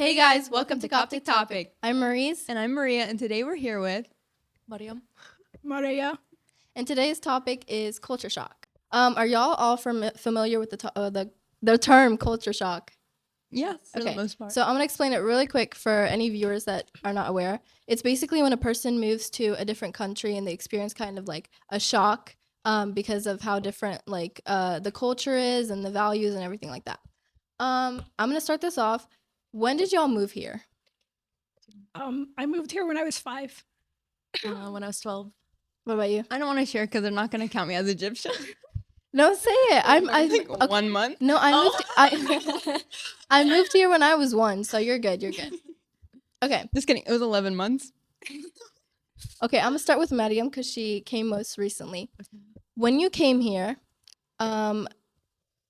Hey guys, welcome to Coptic Topic. I'm Maurice. And I'm Maria, and today we're here with Mariam. Maria. And today's topic is culture shock. Are y'all all familiar with the term culture shock? Yeah, for Okay. the most part. So I'm gonna explain it really quick for any viewers that are not aware. It's basically when a person moves to a different country and they experience kind of like a shock because of how different like the culture is and the values and everything like that. I'm gonna start this off. When did y'all move here? I moved here when I was 5. When I was 12. What about you? I don't want to share because they're not going to count me as Egyptian. No, say it. I think okay. 1 month. No, I moved here when I was 1, so you're good. You're good. Okay. Just kidding. It was 11 months. Okay, I'm gonna start with Mariam because she came most recently. When you came here, so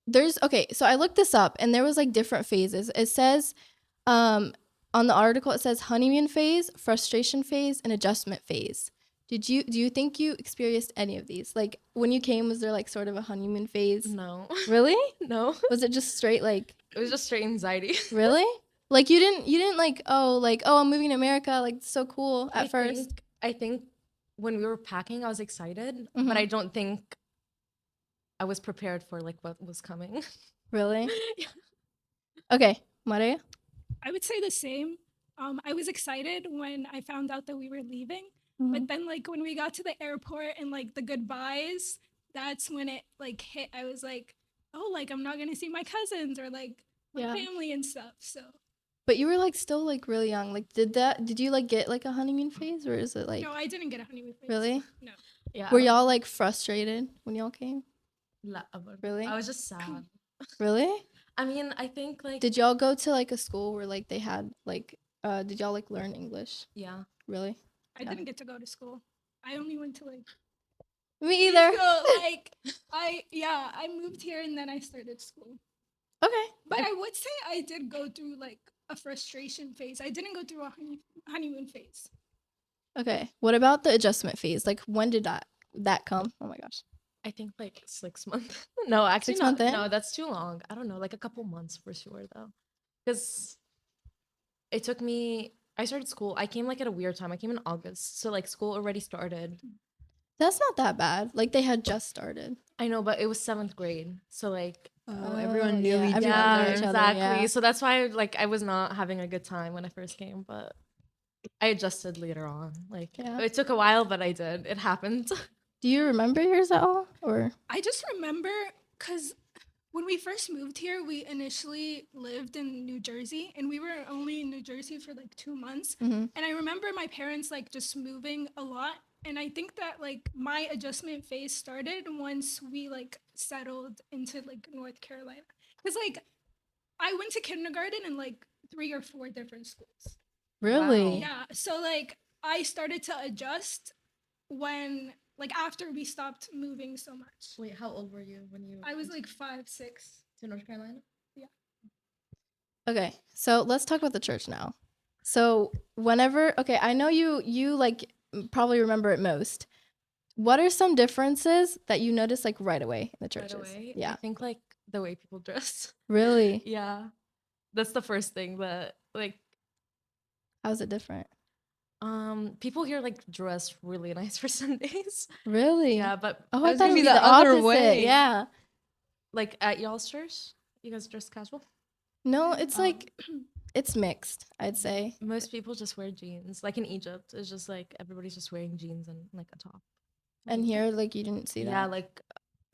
I looked this up and there was like different phases. It says on the article it says honeymoon phase, frustration phase, and adjustment phase. Do you think you experienced any of these? Like when you came, was there like sort of a honeymoon phase? No. Really? No. Was it just straight like It was just straight anxiety. really? Like you didn't like oh I'm moving to America, like so cool at first. I think when we were packing, I was excited, Mhm. but I don't think I was prepared for like what was coming. Really? Yeah. Okay, Maria? I would say the same. I was excited when I found out that we were leaving, Mhm. but then like when we got to the airport and like the goodbyes, that's when it like hit. I was like, oh, like I'm not gonna see my cousins or like my Yeah. family and stuff. So But you were like still like really young. Like did you like get like a honeymoon phase or is it like no, I didn't get a honeymoon phase. really? No. Yeah. Were y'all like frustrated when y'all came? Really? I was just sad. Really? I mean, I think like Did y'all go to like a school where like they had like did y'all like learn English? yeah. Really? I didn't get to go to school. I only went to like Me either. so, like I moved here and then I started school. Okay. But I would say I did go through like a frustration phase. I didn't go through a honeymoon phase. Okay. What about the adjustment phase? Like when did that come? Oh my gosh. I think like 6 months. No, actually 6 not. months in? No, that's too long. I don't know, like a couple months for sure though. Because it took me I started school. I came like at a weird time. I came in August. So like school already started. That's not that bad. Like they had just started. I know, but it was 7th grade. So like Oh, everyone knew yeah, each everyone other. knew each other, exactly. yeah. So that's why like I was not having a good time when I first came, but I adjusted later on. Like Yeah. it took a while, but I did. It happened. Do you remember yours at all? Or I just remember because when we first moved here, we initially lived in New Jersey and we were only in New Jersey for like 2 months. Mhm. And I remember my parents like just moving a lot. And I think that like my adjustment phase started once we like settled into like North Carolina. Because like I went to kindergarten in like 3 or 4 different schools. really? Yeah. So like I started to adjust when like after we stopped moving so much. Wait, how old were you when you I was like 5, 6. to North Carolina? Okay, so let's talk about the church now. So I know you like probably remember it most. What are some differences that you notice like right away in the churches? Right away? Yeah, I think like the way people dress. really. Yeah. That's the first thing that like How's it different? people here like dress really nice for Sundays. Really? Yeah, but Oh, I I was thought gonna it'd be be the the other opposite. way. Yeah. like at y'all's church, you guys dress casual? No, it's Oh. like it's mixed. I'd say. Most people just wear jeans. Like in Egypt, it's just like everybody's just wearing jeans and like a top. And here, like you didn't see that. Yeah, like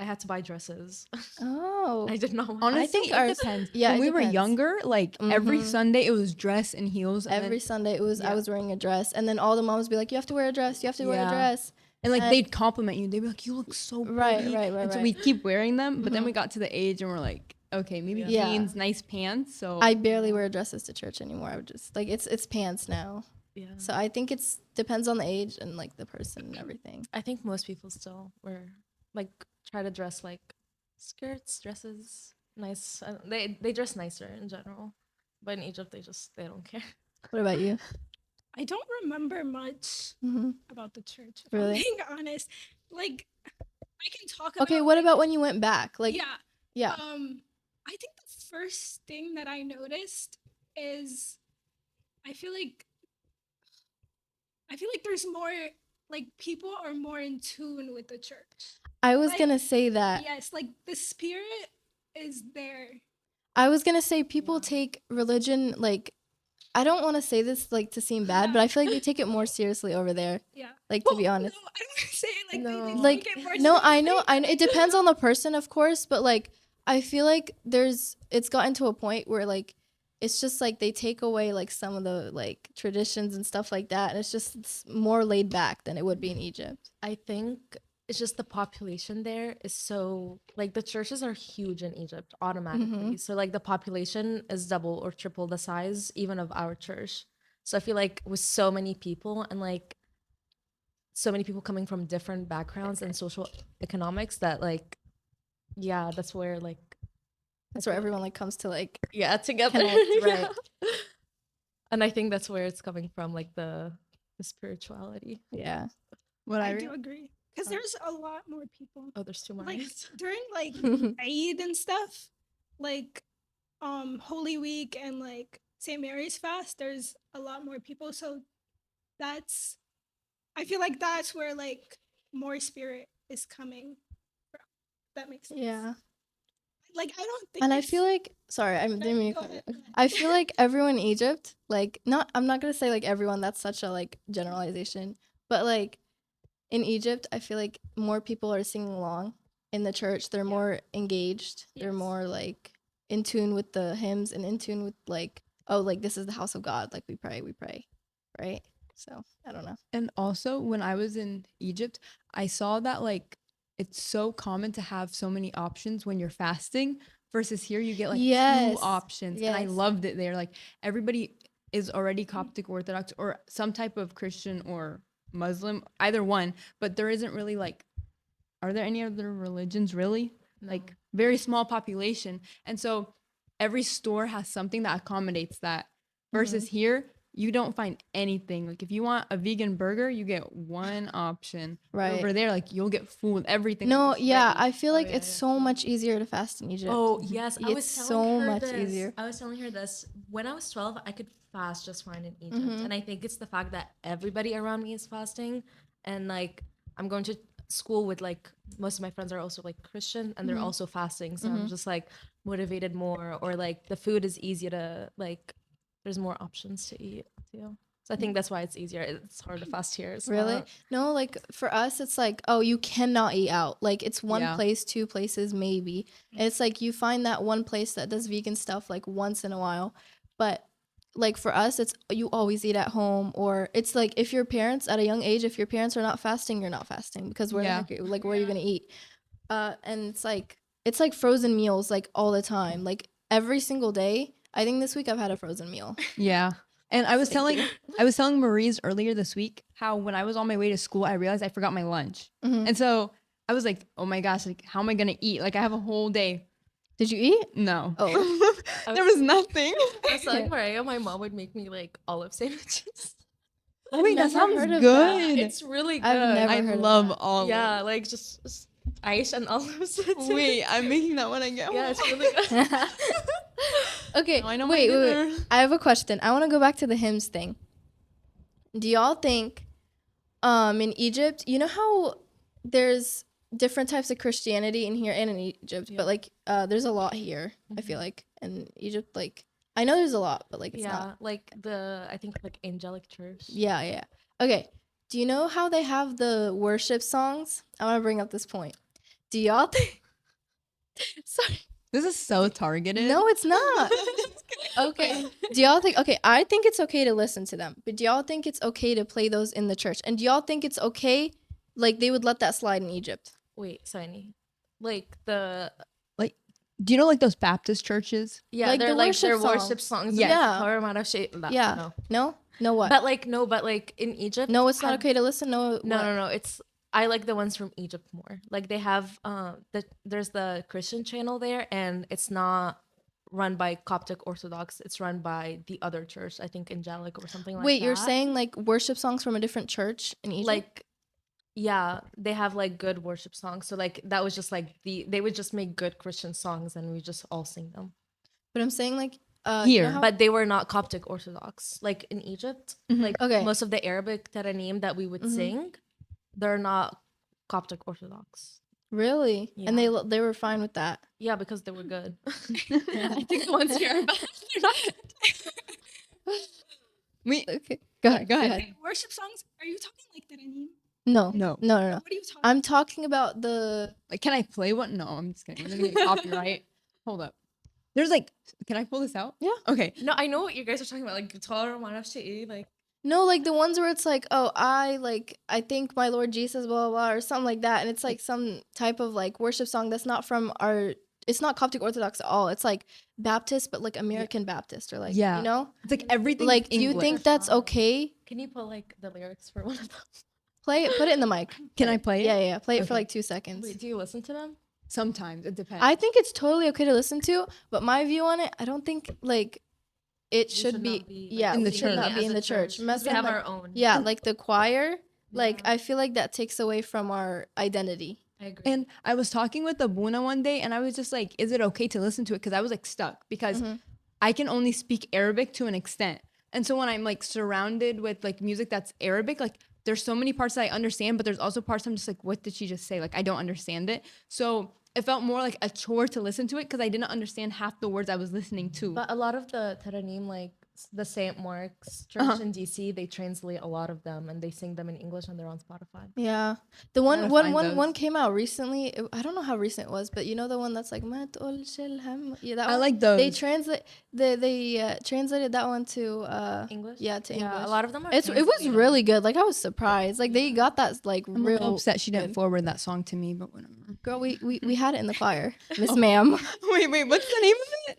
I had to buy dresses. Oh. I did not want Honestly, I think it ours- depends. yeah, when it we were depends. younger, like every Mhm. Sunday, it was dress and heels. And Every then, Sunday I yeah. was wearing a dress, and then all the moms would be like, "You have to wear a dress. You have to wear a Yeah. dress." and like and- they'd compliment you. They'd be like, "You look so pretty." Right. And so we'd keep wearing them. But then Mhm. we got to the age and we're like, okay, maybe Yeah. jeans, nice pants. So I barely wear dresses to church anymore. I would just like it's pants now. Yeah. So I think it's depends on the age and like the person and everything. I think most people still wear like try to dress like skirts, dresses, nice. They dress nicer in general, but in Egypt they don't care. What about you? I don't remember much Mm-hmm. about the church. If Really? I'm being honest, like I can talk about. Okay, what about when you went back? Like, yeah. yeah. I think the first thing that I noticed is I feel like there's more, like, people are more in tune with the church. I was Like, gonna say that. yes, like the spirit is there. I was gonna say people Yeah. take religion like, I don't want to say this like to seem bad, but I feel like they take it more seriously over there. Yeah. Like, to Well, be honest. no, I don't want to say it like No. they Like, take it more no, I seriously. know, it depends on the person, of course, but like, I feel like it's gotten to a point where like, it's just like they take away like some of the like traditions and stuff like that, and it's more laid back than it would be in Egypt. I think it's just the population there is so, like, the churches are huge in Egypt automatically. So like the population is double or triple the size even of our church. So I feel like with so many people and like so many people coming from different backgrounds and social economics that like, yeah, that's where like That's where everyone like comes to like yeah together. connect, right? Yeah. And I think that's where it's coming from, like the spirituality. Yeah. What I do agree. Because there's a lot more people. Oh, there's too much. Like during like Eid and stuff, like Holy Week and like St. Mary's fast, there's a lot more people. So that's, I feel like that's where like more spirit is coming from. That makes sense. Yeah. Like I don't think And I it's- feel like, sorry, I No, didn't mean to go cut you. ahead. I feel like everyone in Egypt, like, I'm not gonna say like everyone, that's such a like generalization, but like in Egypt, I feel like more people are singing along in the church. They're more engaged. They're Yes. more like in tune with the hymns and in tune with like, oh, like this is the house of God. Like we pray, right? So I don't know. And also, when I was in Egypt, I saw that like it's so common to have so many options when you're fasting versus here you get like Yes, two options. And I yes. loved it there. Like everybody is already Coptic Orthodox or some type of Christian or Muslim, either one, but there isn't really like, are there any other religions really? Like very small population. And so every store has something that accommodates that versus here you don't find anything. Like if you want a vegan burger, you get one option. Right. Over there, like you'll get food, everything. No, just yeah, ready. I feel like yeah, it's yeah, so much easier to fast in Egypt. Oh yes, I was It's telling so her much this. easier. I was telling her this. When I was 12, I could fast just fine in Egypt, and I think it's the fact that everybody around me is fasting, and like I'm going to school with like most of my friends are also like Christian, and they're also fasting, so I'm just like motivated more, or like the food is easier to like. There's more options to eat too. So I think that's why it's easier. It's hard to fast here. It's Really? not- No, like for us, it's like, oh, you cannot eat out. Like it's one Yeah. place, two places, maybe. And it's like you find that one place that does vegan stuff like once in a while. But like for us, it's you always eat at home, or it's like if your parents at a young age, if your parents are not fasting, you're not fasting because where Yeah. the heck, like where are you gonna eat? And it's like frozen meals like all the time, like every single day. I think this week I've had a frozen meal. Yeah. And I was telling Maurice earlier this week how when I was on my way to school, I realized I forgot my lunch. And so I was like, oh my gosh, like how am I gonna eat? Like I have a whole day. Did you eat? No. Oh. There was nothing. I was telling Maria, my mom would make me like olive sandwiches. Oh wait, that never sounds heard of good. It's really good. I've never I heard of love that. olives. Yeah, like just ice and olives. Wait, I'm making that when I get home. Yeah, it's really good. Okay, Now I know my wait. dinner. I have a question. I want to go back to the hymns thing. Do y'all think, in Egypt, you know how there's different types of Christianity in here and in Egypt, but like, there's a lot here. I feel like in Egypt, like I know there's a lot, but like it's Yeah, not. like I think like angelic church. Yeah, yeah. Okay. Do you know how they have the worship songs? I want to bring up this point. Do y'all think? Sorry. This is so targeted. No, it's not. Okay. Do y'all think, okay, I think it's okay to listen to them, but do y'all think it's okay to play those in the church? And do y'all think it's okay, like they would let that slide in Egypt? Wait, Sunny. Like the Do you know like those Baptist churches? yeah, Like they're the like worship their songs. worship songs. Yeah. Yeah. Yeah. No? No what? But like no, but like in Egypt. No, it's not have- okay to listen? No, No, what? no, no. It's I like the ones from Egypt more. Like they have there's the Christian channel there, and it's not run by Coptic Orthodox. It's run by the other church, I think Angelic or something like that. Wait, you're saying like worship songs from a different church in Egypt? like yeah, they have like good worship songs. So like that was just like they would just make good Christian songs and we just all sing them. But I'm saying like Here. You know how- But they were not Coptic Orthodox. Like in Egypt, like Okay. most of the Arabic taranim that we would sing, they're not Coptic Orthodox. really, Yeah. and they were fine with that. Yeah, because they were good. I think the ones here are bad. They're not good. Okay, go ahead. Go ahead. Worship songs? Are you talking like Taranim? No, No. no. What are you talking? I'm talking about the. Like, can I play one? No, I'm just kidding. We're gonna get copyright. Hold up. There's like, can I pull this out? Yeah. Okay. No, I know what you guys are talking about. Like guitar, like No, like the ones where it's like, oh, I thank my Lord Jesus, blah, blah, blah, or something like that. And it's like some type of like worship song that's not from it's not Coptic Orthodox at all. It's like Baptist, but like American Baptist or like, Yeah. you know? It's like everything. Like, do you English. think that's okay? Can you put like the lyrics for one of them? Put it in the mic. Can I play it? Yeah. Play it for Okay. like 2 seconds. Wait, do you listen to them? Sometimes it depends. I think it's totally okay to listen to, but my view on it, I don't think like it should should be, not be, like, yeah, in the we should not church. be in the church. Mess We up, have like- our own. yeah, like the choir, like Yeah. I feel like that takes away from our identity. I agree. And I was talking with Abuna one day, and I was just like, "Is it okay to listen to it?" Because I was like stuck because I can only speak Arabic to an extent, and so when I'm like surrounded with like music that's Arabic, like there's so many parts that I understand, but there's also parts I'm just like, "What did she just say?" Like I don't understand it. So it felt more like a chore to listen to it because I didn't understand half the words I was listening to. But a lot of the Taranim, like the St. Mark's Church in DC, they translate a lot of them and they sing them in English and they're on Spotify. Yeah, the gotta one find one one those. came out recently. I don't know how recent it was, but you know the one that's like "Ma tqulsh al-ham." Yeah, that I one? like those. They translated that one to English? Yeah, to English. Yeah, a lot of them are It was translated. really good. Like I was surprised. Like they got that like I'm a real little upset she didn't good. forward that song to me, but whatever. Girl, we had it in the choir, Miss Ma'am. Wait, what's the name of it?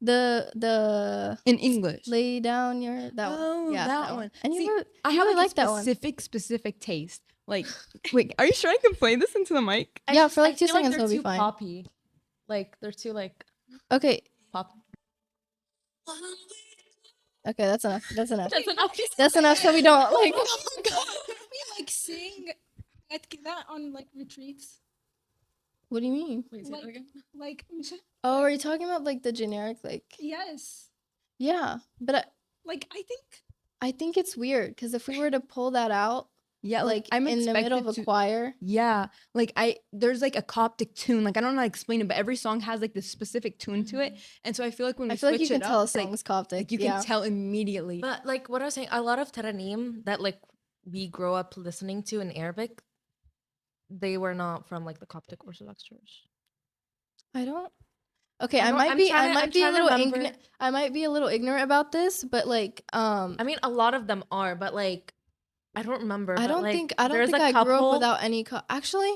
The In English. lay down your that Oh, one. Yeah, that one. And See, you really, I you have really like like that one. specific taste. Like, wait, are you sure I can play this into the mic? Yeah, for like I 2 feel seconds they're it'll be too fine. poppy. Like they're too like Okay, pop. okay, that's enough. That's enough. That's enough. That's enough. So we don't like. Can we like sing that on like retreats? What do you mean? Wait, say that again. Like Oh, are you talking about like the generic like? yes. Yeah, but Like I think it's weird because if we were to pull that out, Yeah, like I'm in the middle of expected a to- choir, Yeah, like there's like a Coptic tune. Like I don't know how to explain it, but every song has like this specific tune to it, and so I feel like when we I feel like switch you can it tell up, a it's, like, song's Coptic. like you yeah. can tell immediately. But like what I was saying, a lot of Taranim that like we grow up listening to in Arabic, they were not from like the Coptic Orthodox Church. I don't. Okay, I I don't- might I'm be. trying I to- might I'm be a trying to little remember. ignorant. I might be a little ignorant about this, but like, I mean, a lot of them are, but like, I don't remember. I but, don't like, think. I don't there's think a I grew up couple- without any. Actually,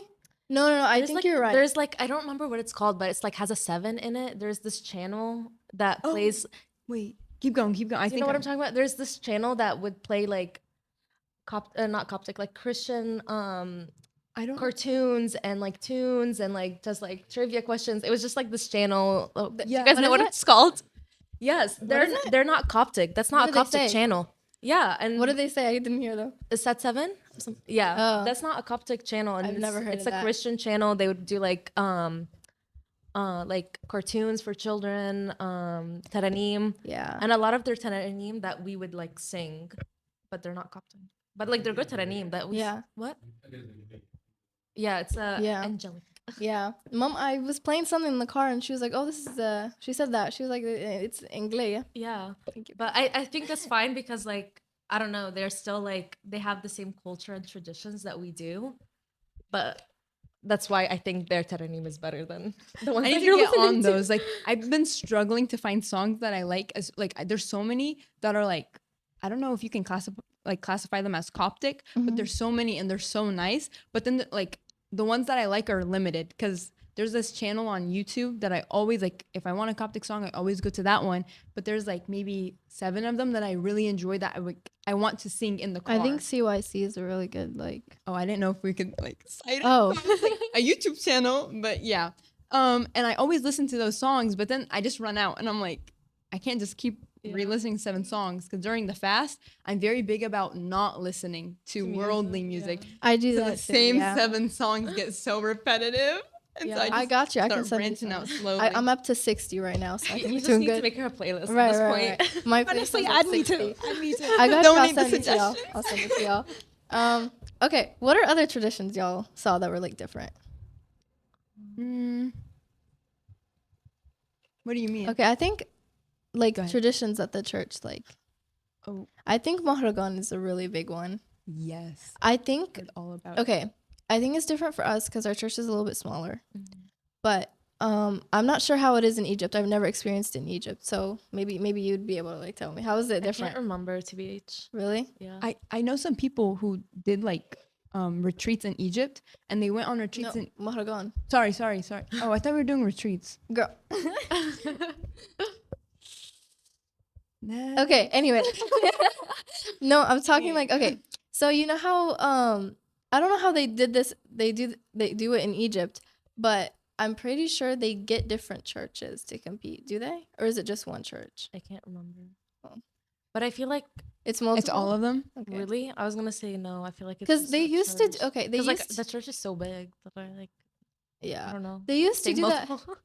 no. I there's, think like, you're right. There's like I don't remember what it's called, but it's like has a 7 in it. There's this channel that Oh, plays. Wait, keep going. I Do you know what I'm talking about? There's this channel that would play like, not Coptic, like Christian I don't. cartoons and like tunes and like just like trivia questions. It was just like this channel. Oh, do Yeah. you guys What know is what it? it's called? Yes, is they're not Coptic. That's What not do a they Coptic say? channel. Yeah, and What did they say? I didn't hear them. is that 7? Yeah, Oh. that's not a Coptic channel, and I've never heard it's of a that. Christian channel. They would do like cartoons for children, taranim, Yeah. and a lot of their taranim that we would like sing, but they're not Coptic. But like they're good taranim that we Yeah. what? Yeah, it's Yeah. angelic. Yeah, Mom, I was playing something in the car and she was like, "Oh, this is she said that. She was like, "It's English." Yeah, Thank you. but I think that's fine because like I don't know, they're still like they have the same culture and traditions that we do, but that's why I think their taranim is better than the ones I that need you're to get listening on to. those. Like I've been struggling to find songs that I like. As like there's so many that are like I don't know if you can classify them as Coptic, but there's so many and they're so nice. But then the ones that I like are limited because there's this channel on YouTube that I always like. If I want a Coptic song, I always go to that one. But there's like maybe 7 of them that I really enjoy that I want to sing in the car. I think CYC is a really good like. Oh, I didn't know if we could like cite it. Oh. A YouTube channel, but yeah. And I always listen to those songs, but then I just run out and I'm like, I can't just keep re-listening 7 songs because during the fast, I'm very big about not listening to worldly music. I do So that the too, same yeah. 7 songs get so repetitive. And Yeah. I got you. I can start send you branching some. out slowly. I'm up to 60 right now, so I You think I'm just doing need to good. make her a playlist Right, at this right, point. right. My Honestly, playlist is add at me 60. too. Add me too. I got you. I'll Donate the send it to y'all. suggestions. I'll send it to y'all. Okay. What are other traditions y'all saw that were like different? What do you mean? Okay, I think like Go ahead. traditions at the church. Like, Oh, I think Mahragan is a really big one. yes. I think It's all about. okay. I think it's different for us because our church is a little bit smaller. Mhm. But I'm not sure how it is in Egypt. I've never experienced it in Egypt, so maybe you'd be able to like tell me how is it I different? can't remember, TBH. Really? Yeah. I know some people who did like retreats in Egypt, and they went on retreats No, in. Mahragan. Sorry. Oh, I thought we were doing retreats. Girl. Nah. Okay, anyway. No, I'm talking like okay. So you know how I don't know how they did this. They do it in Egypt, but I'm pretty sure they get different churches to compete. Do they? Or is it just one church? I can't remember. Oh. But I feel like It's multiple. It's all of them. Okay. really, I was gonna say no. I feel like it's Cuz just they that used to church. okay, they 'Cause, used like the church is so big that I like. I yeah. don't know. They used to Saying do that. multiple.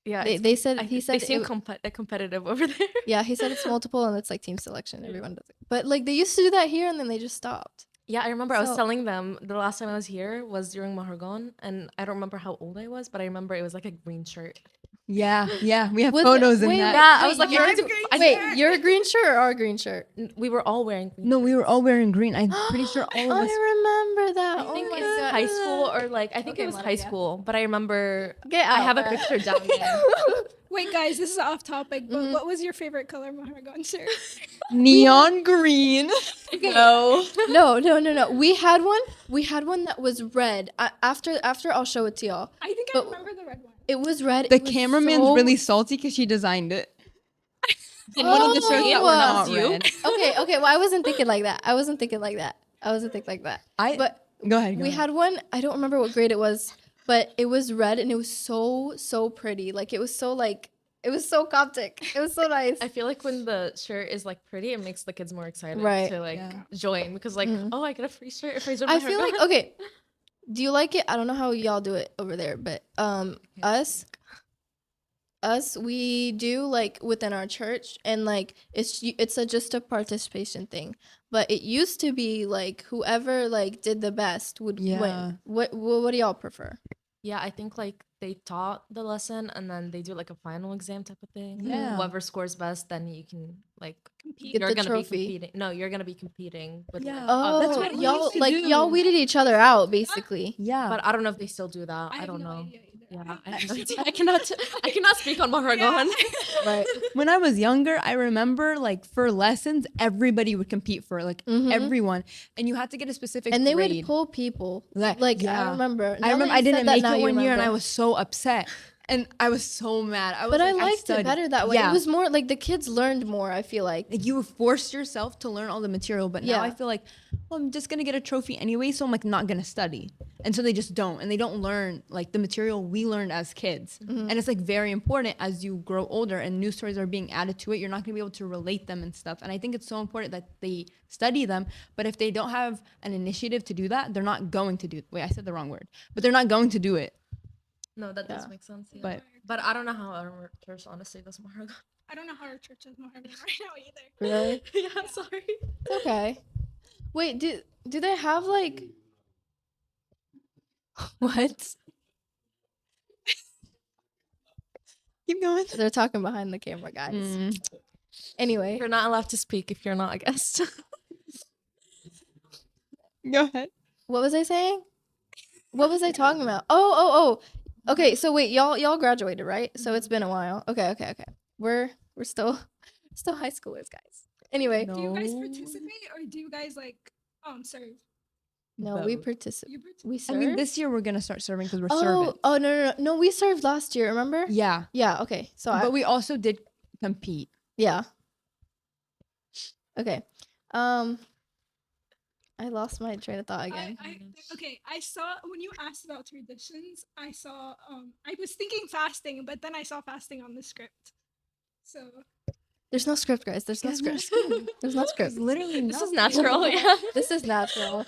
Yeah, They it's said I he think said they seem it, competitive over there. yeah, he said it's multiple and it's like team selection. Everyone does it. But like they used to do that here and then they just stopped. Yeah, I remember I was So- telling them the last time I was here was during Mahargon, and I don't remember how old I was, but I remember it was like a green shirt. Yeah. We have Was it- photos in wait, that. Yeah, I was like, you're you need to- green I- Wait, you're a green shirt or our green shirt? we were all wearing green No, we were shirts. all wearing green. I'm pretty sure all of us. I remember that. I think oh my it's God. high school or like I think Okay, it was Mara, high yeah. school, but I remember Get I out, have a Mara. picture down there. Wait, guys, this is off topic, but Mhm. what was your favorite color Maharagan shirt? Neon green. No. No. We had one that was red. After I'll show it to y'all. I think I But- remember the red one. It was red. The It was cameraman's so- really salty because she designed it. Did One of the you shirts see that it? were Was not you? red. Okay. Well, I wasn't thinking like that. But Go ahead. we had one. I don't remember what grade it was, but it was red and it was so pretty. Like it was so Coptic. It was so nice. I feel like when the shirt is like pretty, it makes the kids more excited Right. to like Yeah. join because like Mhm. oh I get a free shirt if I join. I feel like okay. Do you like it? I don't know how y'all do it over there, but us we do like within our church and like it's just a participation thing. But it used to be like whoever like did the best would Yeah. win. What do y'all prefer? yeah, I think like they taught the lesson and then they do like a final exam type of thing. Yeah. Whoever scores best, then you can like Compete. Get you're the gonna trophy. be competing. No, you're gonna be competing with. Yeah. like, Oh, other That's what people. we y'all used to like do. y'all weeded each other out basically. Yeah. But I don't know if they still do that. I have don't no know. idea either. Yeah, I have no idea. I cannot speak on Maharagon. Right. When I was younger, I remember like for lessons, everybody would compete for like Mhm. everyone, and you had to get a specific And they grade. would pull people. Like, Like yeah. I remember. I Now remember that I you said didn't that, make now it you one year, and I remember. was so upset, and I was so mad. I was But like, I liked it studied. better that way. Yeah. It was more like the kids learned more, I feel like. Like you forced yourself to learn all the material, but now I Yeah. feel like, well, I'm just gonna get a trophy anyway, so I'm like not gonna study, and so they just don't, and they don't learn like the material we learned as kids, Mm-hmm. and it's like very important as you grow older and new stories are being added to it. You're not gonna be able to relate them and stuff, and I think it's so important that they study them. But if they don't have an initiative to do that, they're not going to do. Wait, I said the wrong word, but they're not going to do it. No, that does Yeah. make sense. Yeah. But I don't know how our church honestly does Maharagon. I don't know how our church is Maharagan right now either. Really? Yeah, sorry. It's okay. Wait, do they have like what? keep going. They're talking behind the camera, guys. Mm. Anyway, You're not allowed to speak if you're not a guest. Go ahead. what was I saying? What was I talking about? Oh. Okay, so wait, y'all graduated, right? So it's been a while. Okay. We're still high schoolers, guys. Anyway, No. Do you guys participate or do you guys like serve? no, we Both. participate. You participate? We I serve. mean, this year we're gonna start serving because we're oh, servants. oh no, we served last year. Remember? Yeah, Yeah. Okay. So but we also did compete. yeah. Okay. I lost my train of thought again. I saw when you asked about traditions, I saw I was thinking fasting, but then I saw fasting on the script. So There's no script, guys. There's no script. There's no script. Literally, This is natural, yeah. This is natural.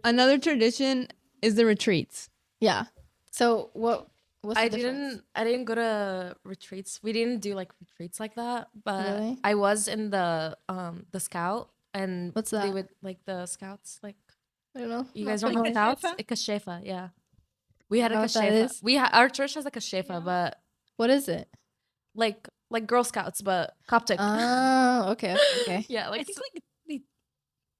Another tradition is the retreats. Yeah. So what's the I difference? didn't go to retreats. We didn't do like retreats like that, but Really? I was in the scout, and What's they that? would like the scouts, like I don't know. you Not guys don't like know a scouts? shefa? A kashefa, yeah. We had I a don't know what that kashefa. is. Our church has like a shefa, Yeah. but What is it? like Girl Scouts, but Coptic. Oh, okay. Okay. Yeah, I like think like they.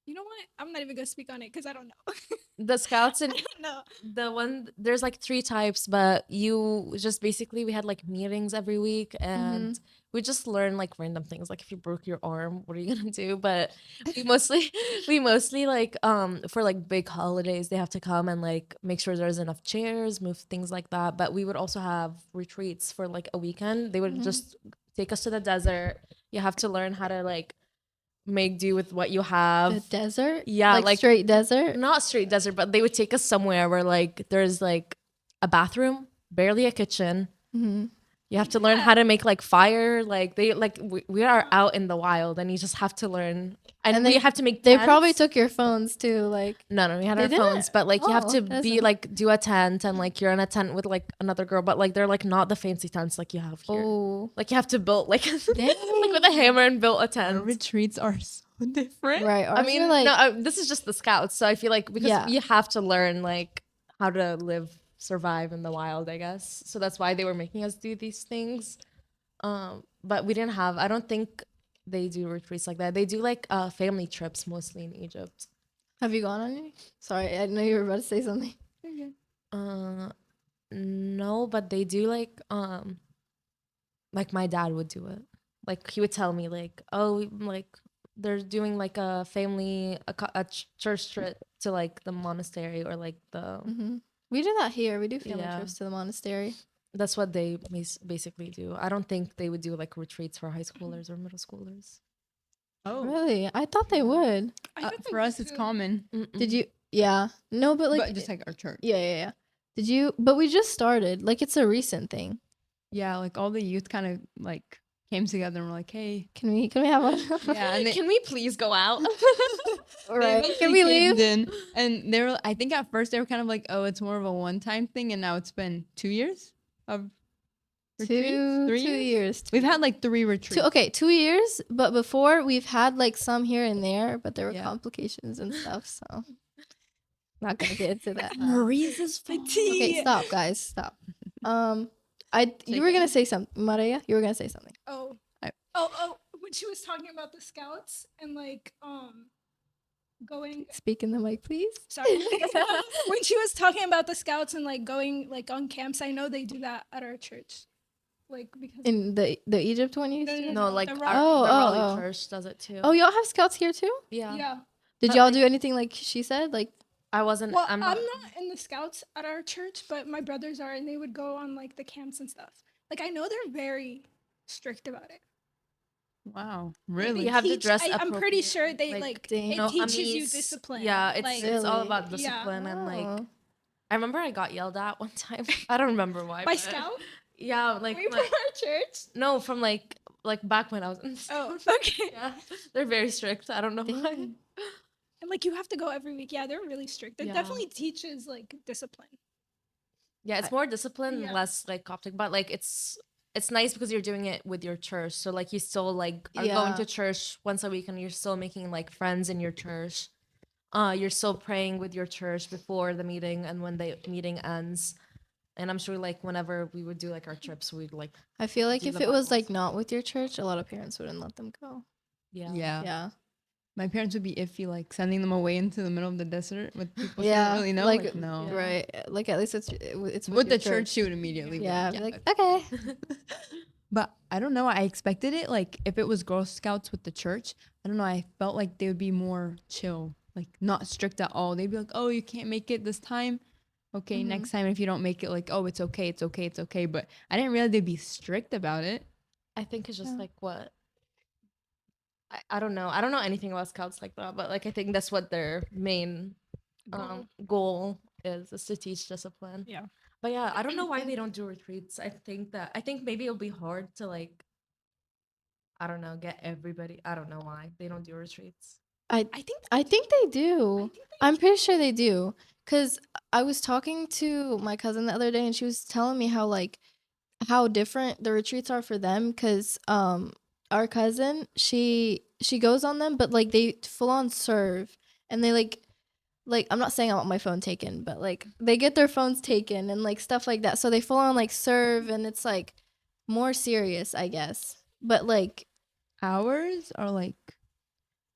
You know what? I'm not even gonna speak on it because I don't know. the scouts I and don't know. the one there's like 3 types, but you just basically we had like meetings every week, and we just learn like random things, like if you broke your arm, what are you gonna do? But we mostly we mostly like for like big holidays they have to come and like make sure there's enough chairs, move things like that. But we would also have retreats for like a weekend. They would just take us to the desert. You have to learn how to like make do with what you have. The desert? Yeah, Like like straight desert? not straight desert, but they would take us somewhere where like there's like a bathroom, barely a kitchen. Mm-hmm. You have to learn how to make like fire. Like we are out in the wild, and you just have to learn. And, And we they- have to make. They probably tents. took your phones too, like No, we had They our phones, didn't? but like you have Oh, to that's be not- like do a tent, and like you're in a tent with like another girl, but like they're like not the fancy tents like you have here. oh, Like you have to build like like with a hammer and build a Our tent. retreats are so different. right. I Ours mean, were like no, this is just the scouts, so I feel like because Yeah. you have to learn like how to survive in the wild, I guess. So that's why they were making us do these things. But we didn't have. I don't think they do retreats like that. They do like family trips mostly in Egypt. Have you gone on any? Sorry, I know you were about to say something. No, but they do like my dad would do it. Like he would tell me like, oh, like they're doing like a family church trip to like the monastery or like the We do that here. We do family Yeah. trips to the monastery. that's what they basically do. I don't think they would do like retreats for high schoolers or middle schoolers. Oh, Really? I thought they would. I thought they for us would it's too. common, Did you? Yeah. No, but like but just like our church. yeah. Did you? But we just started. Like it's a recent thing. Yeah, like all the youth kind of like came together and were like, hey, Can we have one? yeah, and they, Can we please go out? Right. they Can we eventually leave? caved in, and they were. I think at first they were kind of like, oh, it's more of a one-time thing, and now it's been 2 years of retreats. 2 3 years. years. We've had like 3 retreats. 2 years, but before we've had like some here and there, but there were Yeah. complications and stuff. So not gonna get into that. Maria's Okay, stop, guys, stop. You were gonna say something, Maria. You were gonna say something. Oh. I- Oh. When she was talking about the scouts and like going. Speak in the mic, please. Sorry. When she was talking about the scouts and like going like on camps, I know they do that at our church. Like because In the Egypt one, you No, said? No, no, like the the Raleigh- Raleigh oh. church does it too. Oh, y'all have scouts here too? yeah. yeah. Did But, y'all like- do anything like she said? Like I wasn't. Well, I'm I'm not. not in the scouts at our church, but my brothers are, and they would go on like the camps and stuff. Like I know they're very strict about it. Wow, Like, really? they You have to dress I'm pretty sure they like, like dang. it No, teaches you it's- discipline. Yeah, it's like, it's all Really? about Yeah. discipline and like. oh. I remember I got yelled at one time. I don't remember why. by but- scout. Yeah, like Were you my- from our church? no, from like back when I was in. Oh, okay. Yeah, they're very strict. I don't know why. Dang. And like you have to go every week. Yeah, they're really strict. It Yeah. definitely teaches like discipline. Yeah, it's more discipline, Yeah. less like Coptic, but like it's nice because you're doing it with your church. So like you still like are Yeah. going to church once a week, and you're still making like friends in your church. You're still praying with your church before the meeting and when the meeting ends. And I'm sure like whenever we would do like our trips, we'd like I feel like Do if the it was Bibles. like not with your church, a lot of parents wouldn't let them go. yeah. Yeah. My parents would be iffy, like sending them away into the middle of the desert with people she Yeah, don't really know. like- Like, no. Yeah. Right. Like at least it's With the your church, she would immediately be Yeah. like, Be like, okay. But I don't know. I expected it. Like if it was Girl Scouts with the church, I don't know. I felt like they would be more chill, like not strict at all. They'd be like, "Oh, you can't make it this time. Okay, Mhm. next time if you don't make it, like, oh, it's okay, it's okay, it's okay." But I didn't realize they'd be strict about it. I think it's just Yeah. like what I don't know. I don't know anything about scouts like that, but like I think that's what their main goal is to teach discipline. Yeah. But yeah, I don't know why they don't do retreats. I think maybe it'll be hard to like I don't know, get everybody. I don't know why they don't do retreats. I think they do. I'm pretty sure they do. Cause I was talking to my cousin the other day, and she was telling me how like how different the retreats are for them. Cause our cousin, she goes on them, but like they full on serve, and they like I'm not saying I want my phone taken, but like they get their phones taken and like stuff like that. So they full on like serve, and it's like more serious, I guess. But like Ours are like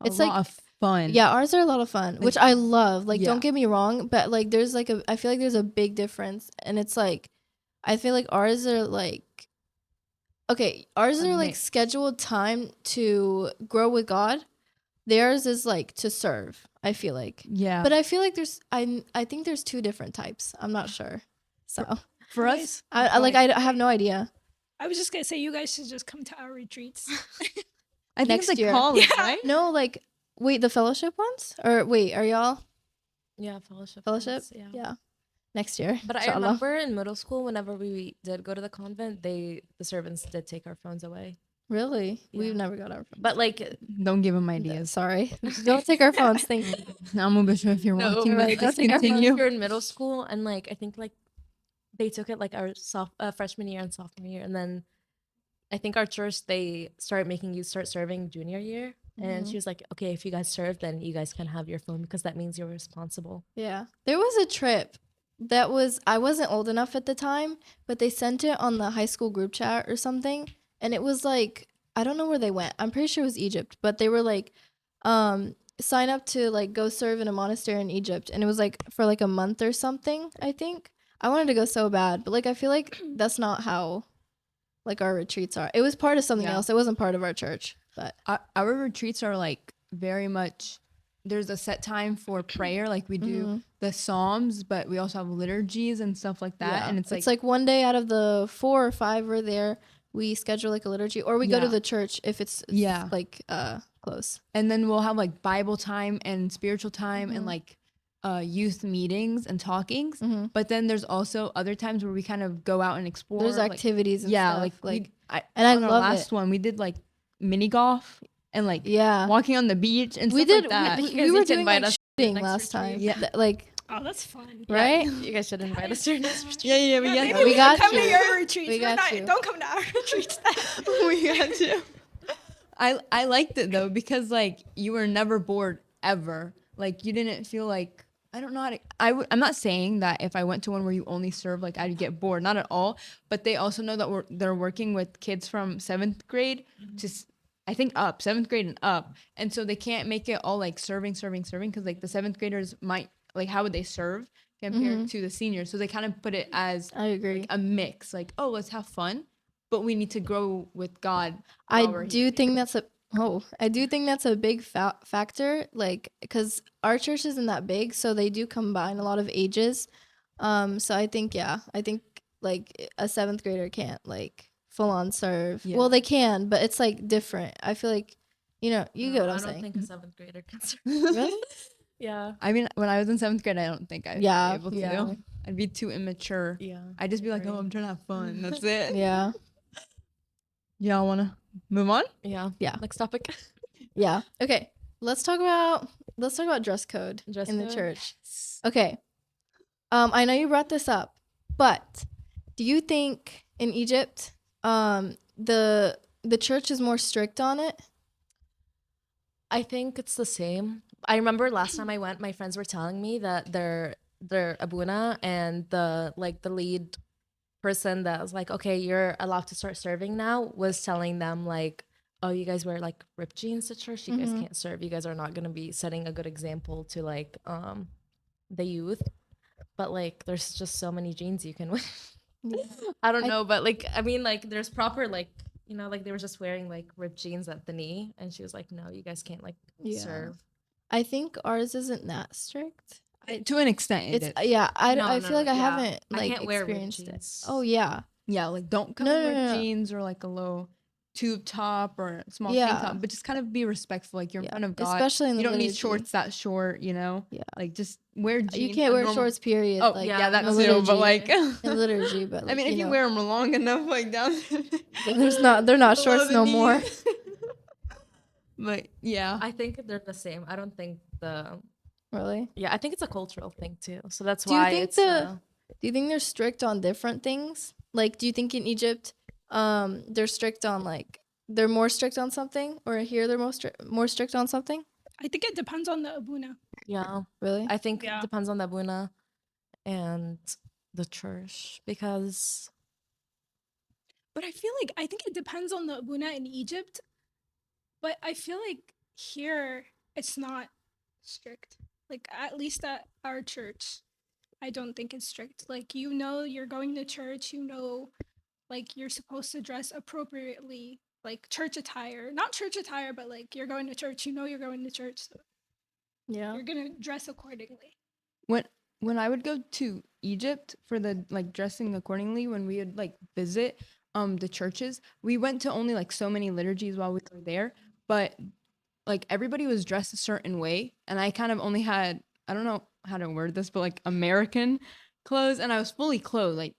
a It's lot like- of fun. yeah, ours are a lot of fun, which Like, I love. Like yeah. don't get me wrong, but like there's like I feel like there's a big difference, and it's like I feel like ours are like okay, ours A are like mix. scheduled time to grow with God. Theirs is like to serve, I feel like. Yeah. But I feel like I think there's two different types. I'm not sure. So for us, I have no idea. I was just gonna say you guys should just come to our retreats. I think next it's like year. college, Yeah. right? No, like wait, the fellowship ones? Or wait, are y'all Yeah, fellowship. fellowship? ones, yeah. Yeah. Next year. But I inshallah. remember in middle school, whenever we did go to the convent, the servants did take our phones away. Really? Yeah. We've never got our phones. But like, Don't give them ideas. Sorry. Don't take our phones. Thank you. I'm a bit if you're No, watching right, this, don't take our phones. continue. you're in middle school, and like I think like they took it like our freshman year and sophomore year, and then I think our church they started making you start serving junior year. And Mhm. she was like, okay, if you guys serve, then you guys can have your phone because that means you're responsible. Yeah. There was a trip that was I wasn't old enough at the time, but they sent it on the high school group chat or something, and it was like I don't know where they went. I'm pretty sure it was Egypt, but they were like sign up to like go serve in a monastery in Egypt, and it was like for like a month or something, I think. I wanted to go so bad, but like I feel like that's not how like our retreats are. It was part of something Yeah. else. It wasn't part of our church, but Our retreats are like very much. There's a set time for prayer, like we do Mhm. the Psalms, but we also have liturgies and stuff like that. yeah. And it's like, one day out of the 4 or 5 we're there, we schedule like a liturgy, or we go to Yeah. the church if it's Yeah. like close. and then we'll have like Bible time and spiritual time and Mhm. like youth meetings and talkings. Mhm. But then there's also other times where we kind of go out and explore. There's like, activities and yeah, stuff. like and I on our love last it. one we did like mini golf and like Yeah. walking on the beach and We stuff did like that. we, You we guys were need to doing invite like us to the shooting next last retreat. time. Yeah. Like Oh, that's fun. right? You guys should invite us to your next retreat. yeah, we Yeah, got maybe we we got can come you. to your retreats. We We're got you. Don't come to our retreats. we got you. I liked it though because like you were never bored ever. Like you didn't feel like I don't know how to. I'm not saying that if I went to one where you only serve like I'd get bored. Not at all. But they also know that they're working with kids from 7th grade to I think up 7th grade and up, and so they can't make it all like serving because like the 7th graders might like how would they serve compared to the seniors? So they kind of put it as I agree. a mix. Like oh let's have fun, but we need to grow with God. I while we're do think that's a big factor, like because our church isn't that big, so they do combine a lot of ages. So I think like a 7th grader can't like full on serve. Yeah. Well, they can, but it's like different. I feel like you get what I'm I don't saying. think a 7th grader can serve. Really? Yeah. I mean, when I was in 7th grade, I don't think I'd Yeah, be able to. yeah. I'd be too immature. Yeah. I'd just be like, oh, Agree. I'm trying to have fun. That's it. Yeah. Y'all want to move on? Yeah. Yeah. Next topic. Yeah. Okay. Let's talk about dress code Dress in the code? church. Okay. I know you brought this up, but do you think in Egypt, the church is more strict on it? I think it's the same. I remember last time I went, my friends were telling me that their abuna and the lead person that was like, okay, you're allowed to start serving now, was telling them like, oh, you guys wear like ripped jeans to church. You guys can't serve. You guys are not gonna be setting a good example to like the youth. But like, there's just so many jeans you can wear. I don't know, but like, I mean, like, there's proper like, you know, like they were just wearing like ripped jeans at the knee, and she was like, no, you guys can't like Yeah. serve. I think ours isn't that strict. To an extent, It's is. yeah. I No, feel no, like I yeah. haven't I like can't wear ripped experienced it. jeans. Oh yeah. Yeah, like don't come No, in no, with no, no. jeans or like a low tube top or small Yeah. tank top, but just kind of be respectful. Like you're in Yeah. front of God. Especially in the You don't need liturgy. shorts that short, you know? Yeah. Like just wear jeans. You can't a wear normal- shorts. Period. Oh, like, yeah, yeah, that in too, but liturgy. like. in liturgy, but I like, mean, if you know, wear them long enough, like down. they're not below shorts the no knee. more. But yeah. I think they're the same. I don't think Really? I think it's a cultural thing too. So that's Do you why think it's do you think they're strict on different things? Like, do you think in Egypt, they're strict on like they're more strict on something, or here they're more strict on something? I think it depends on the abuna. yeah. Really? I think Yeah. it depends on the abuna and the church because But I think it depends on the abuna in Egypt. But I feel like here it's not strict. Like at least at our church, I don't think it's strict. Like you're going to church, like you're supposed to dress appropriately, like church attire. Not church attire, but like you're going to church, you're going to church, so Yeah. you're gonna dress accordingly. When I would go to Egypt for the like dressing accordingly, when we would like visit the churches, we went to only like so many liturgies while we were there, but like everybody was dressed a certain way, and I kind of only had, I don't know how to word this, but like American clothes, and I was fully clothed. Like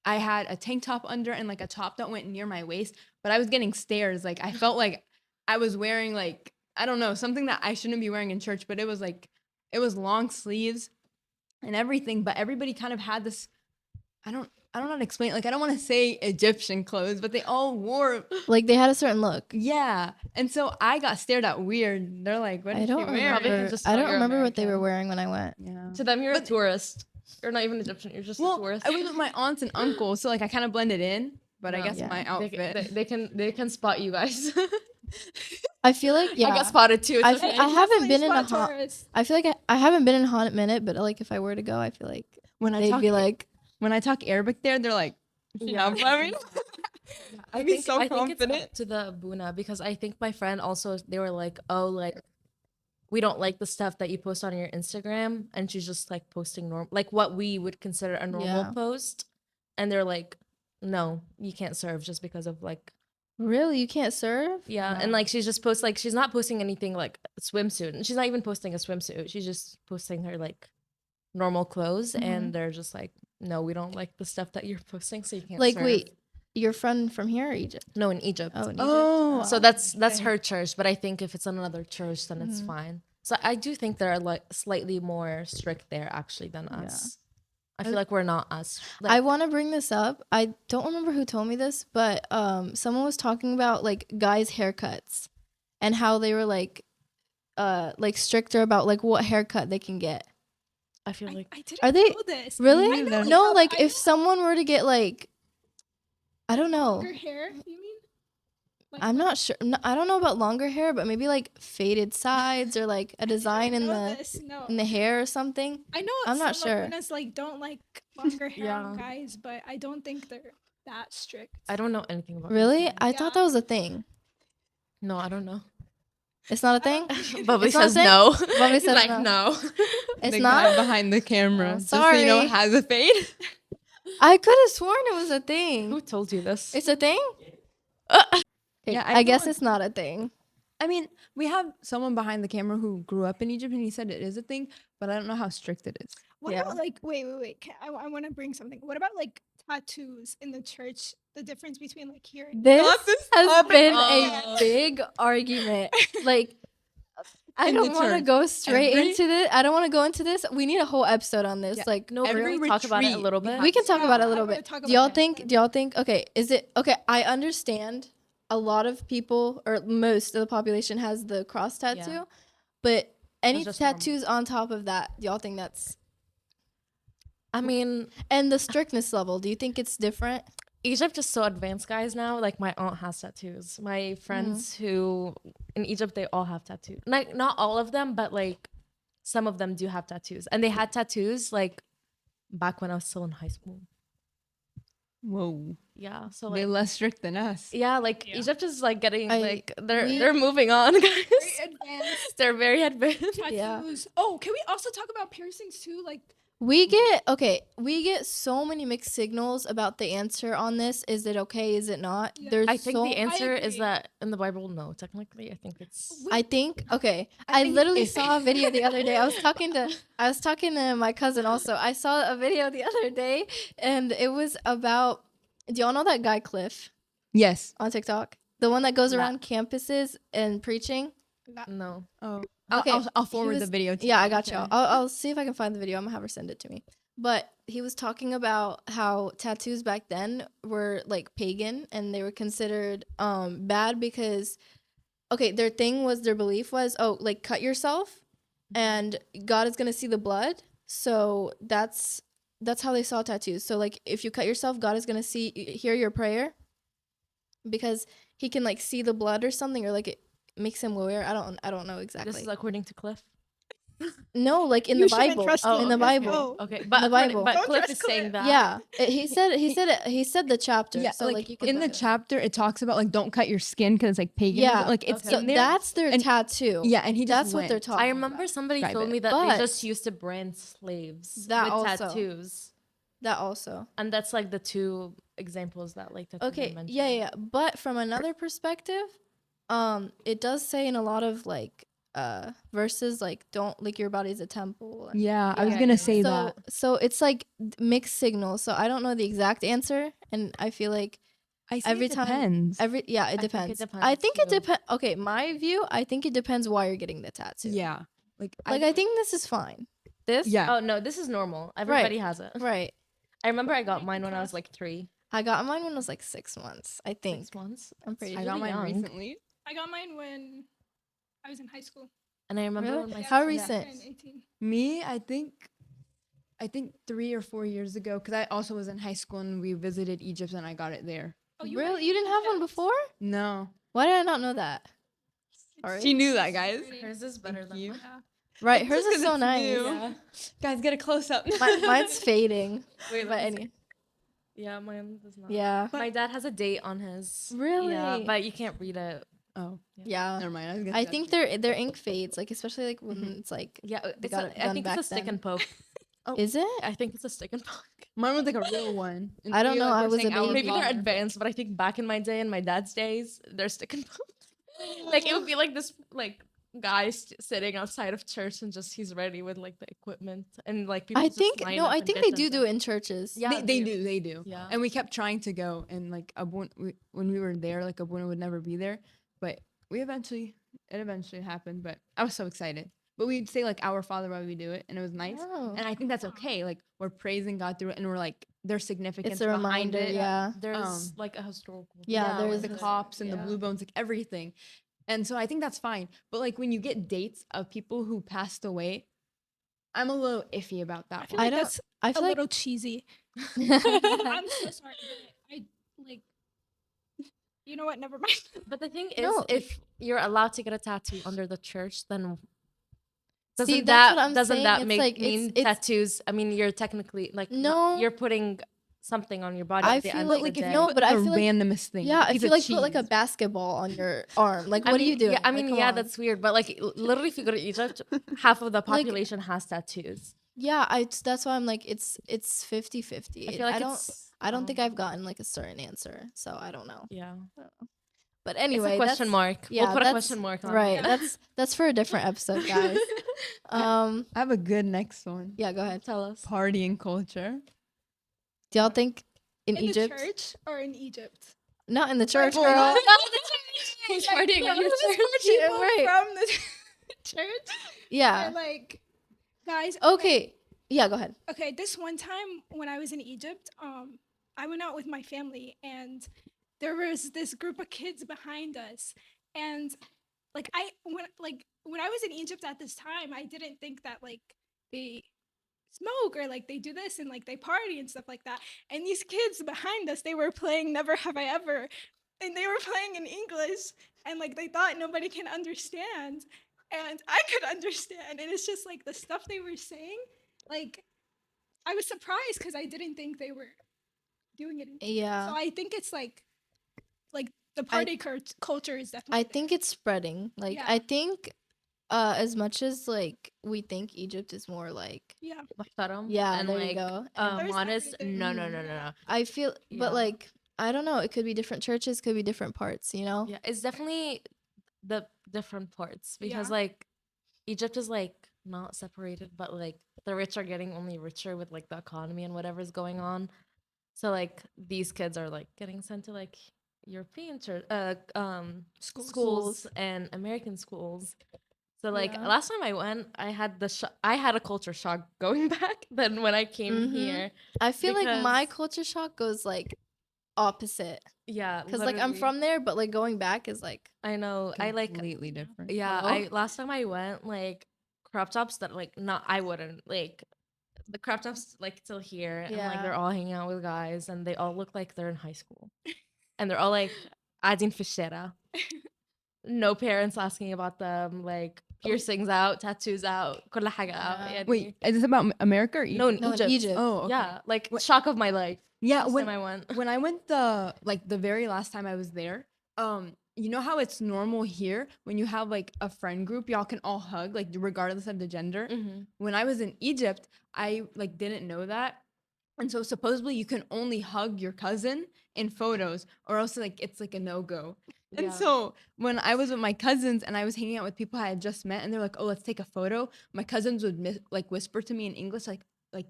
I had a tank top under and like a top that went near my waist, but I was getting stares. Like I felt like I was wearing like, I don't know, something that I shouldn't be wearing in church, but it was long sleeves and everything, but everybody kind of had this, I don't know how to explain it. Like I don't want to say Egyptian clothes, but they all wore, Like they had a certain look. yeah. And so I got stared at weird. They're like, what I is she don't wearing? Probably remember. just I thought don't you're remember what they were American. wearing when I went. Yeah. to them you're But- a tourist. You're not even Egyptian. You're just a Well, tourist. I was with my aunts and uncles, so like I kind of blended in, but I No. guess Yeah. my They, outfit. they can spot you guys. I feel like I got spotted too. It's I okay. feel- I haven't Definitely been in a spot hot. tourists. I feel like I haven't been in a hot minute, but like if I were to go, I feel like when I they'd talk be like, when I talk Arabic there, they're like, yeah, I mean, I'd be so I think it's confident. up to the Buna because I think my friend also they were like, oh, like we don't like the stuff that you post on your Instagram, and she's just like posting like what we would consider a normal Yeah. post, and they're like, no, you can't serve just because of like really, you can't serve? yeah, and like she's just like she's not posting anything like a swimsuit, and she's not even posting a swimsuit. She's just posting her like normal clothes, and they're just like, no, we don't like the stuff that you're posting, so you can't Like, serve. wait, your friend from here or Egypt? No, in Egypt. Oh, in Egypt. Oh, So that's her church, but I think if it's another church, then it's Mhm. fine. So I do think they're like slightly more strict there actually than Yeah. us. I feel like we're not us. I want to bring this up. I don't remember who told me this, but someone was talking about like guys' haircuts and how they were like stricter about like what haircut they can get. I feel like I didn't Are they- know this. Really? Me neither. No, like I if someone were to get like, I don't know. longer hair, you mean? Like, I'm not sure. I don't know about longer hair, but maybe like faded sides or like a I design didn't in know the this, no. in the hair or something. I know I'm not some sure. Abunas, like don't like longer hair on Yeah. guys, but I don't think they're that strict. I don't know anything about Really? it. I thought that was a thing. No, I don't know. It's not a thing. Bubbly It's not a says thing? no. Bubbly He's says like no. no. It's the not. guy behind the camera. Oh, Just so you know, sorry. has a fade. I could have sworn it was a thing. Who told you this? It's a thing? Yeah, I I feel guess like- it's not a thing. I mean, we have someone behind the camera who grew up in Egypt, and he said it is a thing, but I don't know how strict it is. What Yeah. about like wait? I want to bring something. What about like tattoos in the church? The difference between like here and This Not this has topic. been Oh. a big argument. Like, I In the don't want to church. go straight Every- into this. I don't want to go into this. We need a whole episode on this. Yeah. Like, No, Every really talk about it a retreat little we bit. have we can talk Yeah, about it a I little wanna bit. talk Do y'all about think? that. Do y'all think? Okay, is it okay? I understand a lot of people or most of the population has the cross tattoo, but any just normal. tattoos on top of that, do y'all think that's I mean, and the strictness level? Do you think it's different? Egypt is so advanced, guys, now. Like, my aunt has tattoos. My friends who in Egypt, they all have tattoos. Like, not all of them, but like some of them do have tattoos. And they had tattoos like back when I was still in high school. Whoa, Yeah. So they're like less strict than us. yeah, like Egypt is like getting like we- they're moving on, guys. very advanced They're very advanced. Yeah. tattoos. Oh, can we also talk about piercings too? Like We get so many mixed signals about the answer on this. Is it okay? Is it not? Yeah. There's I think so the answer is agree. that in the Bible, no, technically. I think it's I think okay. I literally saw a video the other day. I was talking to my cousin also. I saw a video the other day and it was about, do y'all know that guy Cliff Yes. on TikTok? The one that goes No. around campuses and preaching? No. Oh, Okay, I'll he forward the was- video to Yeah, you. I got you. Okay. I'll see if I can find the video. I'm gonna have her send it to me. But he was talking about how tattoos back then were like pagan and they were considered bad because okay, their belief was, oh, like cut yourself and God is gonna see the blood. So that's how they saw tattoos. So like if you cut yourself, God is gonna hear your prayer because he can like see the blood or something, or like it makes him aware. I don't know exactly. This is according to Cliff. No, like in You the shouldn't Bible. trust Oh, In the him. Bible. Oh. Okay, the but Bible. but Don't Cliff trust is saying Cliff. that. Yeah, he said the chapter. Yeah, So like you can in the look it up. chapter, it talks about like don't cut your skin because it's like paganism. Yeah, Like it's Okay. So in there. that's their and- tattoo. Yeah, and he just that's what they're went. talking. I remember somebody Describe told it. me that But- they just used to brand slaves That with also. tattoos, That also. and that's like the two examples that like that Okay, yeah. But from another perspective, it does say in a lot of like verses like don't like your body's a temple. And Yeah, I was Yeah, gonna yeah. say so that. so it's like mixed signals. So I don't know the exact answer, and I feel like I say every it time- depends. it think it depends. I depends, think it too. depends. Okay, my view. I think it depends why you're getting the tattoo. Yeah, like Like I think this is fine. This. Yeah. Oh no, this is normal. Everybody has it. Right. I remember I got mine when I was like 3, I got mine when I was like 6 months. I think. 6 months. I'm pretty I sure. got mine young. recently. I got mine when I was in high school. And I remember Really? when my How I recent? turned 18. Me, I think 3 or 4 years ago, because I also was in high school and we visited Egypt and I got it there. Oh, Really? You didn't have one before? No, Why did I not know that? Sorry. she knew that, guys. hers is better Thank than you. mine. Yeah. Right, It's hers just is 'cause so it's nice. new. Yeah. Guys, get a close up. Mine's fading. Wait, But let me any, see. Yeah, mine does not. yeah. My dad has a date on his. Yeah, Really? but you can't read it. Oh, Yeah. never mind. I was gonna I say think that. their ink fades, like especially like when it's like Yeah, they it's got a, it I done think back it's a stick then. and poke. Is it? I think it's a stick and poke. Mine was like a real one. And I don't we, know, like, I were was a saying hours baby. Maybe they're long. advanced, but I think back in my day and my dad's days, they're stick and poke. Like it would be like this like guy sitting outside of church and just he's ready with like the equipment and like people. I just think line no, up I and think get they them do done. do it in churches. Yeah, They do. Yeah. And we kept trying to go, and like when we were there, like Abuna would never be there, but it eventually happened. But I was so excited. But we'd say like Our Father while we do it, and it was nice. Oh. And I think that's okay. Like we're praising God through it, and we're like there's significance It's a behind reminder, it. yeah. There's Um, like a historical. Yeah, there like is the this- cops and the yeah. blue bones, like everything. And so I think that's fine. But like when you get dates of people who passed away, I'm a little iffy about I that feel one. like don't- that's I a feel like little cheesy. I'm so sorry. But I like. You know what? Never mind. But the thing is, No, if you're allowed to get a tattoo under the church, then See, doesn't that's what that I'm doesn't saying. that It's make like, mean it's- tattoos? I mean, you're technically like No. you're putting something on your body. I at the feel end like- of the like, if day. no, but I the feel like- randomest thing. Yeah, I piece feel of like put like a cheese. basketball on your arm. Like, I what are mean, you doing? Yeah, I Like, mean, come yeah, on. that's weird. But like, literally, if you go to Egypt, half of the population has tattoos. Yeah, that's why I'm like it's 50-50. I feel like I don't think I've gotten like a certain answer, so I don't know. Yeah. But It's anyway, a question mark. yeah, we'll put a that's- question mark on Right. it. That's for a different episode, guys. I have a good next one. Yeah, go ahead. Tell us. Partying culture. Do y'all think in In Egypt? the church or in Egypt? Not in the church, Well, girl. Who's partying at your church? People right. from the church Yeah. are like, guys. Okay. Yeah, go ahead. Okay, this one time when I was in Egypt, I went out with my family and there was this group of kids behind us. And like when I was in Egypt at this time, I didn't think that like they smoke or like they do this and like they party and stuff like that. And these kids behind us, they were playing Never Have I Ever. And they were playing in English and like they thought nobody can understand. And I could understand. And it's just like the stuff they were saying, like I was surprised because I didn't think they were doing it. Yeah. So I think it's like the party culture is definitely. I think it's spreading. Like Yeah. I think as much as like we think Egypt is more like yeah. Muhtaram yeah, and there like you go. There's modest. everything. No. I feel Yeah. but like I don't know, it could be different churches, could be different parts, you know? Yeah, it's definitely the different parts because Yeah. like Egypt is like not separated, but like the rich are getting only richer with like the economy and whatever's going on. So like these kids are like getting sent to like European church, Schools. schools and American schools. So like Yeah. last time I went, I had I had a culture shock going back than when I came Mhm. here. I feel like my Because- culture shock goes like opposite Yeah, because like I'm literally. from there, but like going back is like I know. I like. completely different. Yeah, Hello? I last time I went, like crop tops that like not I wouldn't like the crop tops like still here and like Yeah. they're all hanging out with guys and they all look like they're in high school and they're all like adin fichera. No parents asking about them, like piercings out, tattoos out, كل حاجة out. Yeah. يعني. Wait, is this about America or no, Egypt? in No, in Egypt. Egypt. Oh, okay. Yeah, like What- shock of my life. Yeah, Last when time I went. when I went the very last time I was there, you know how it's normal here when you have like a friend group, y'all can all hug like regardless of the gender. Mhm. When I was in Egypt, I like didn't know that. And so supposedly you can only hug your cousin in photos or else like it's like a no-go. And Yeah. so when I was with my cousins and I was hanging out with people I had just met and they're like, "Oh, let's take a photo." My cousins would like whisper to me in English like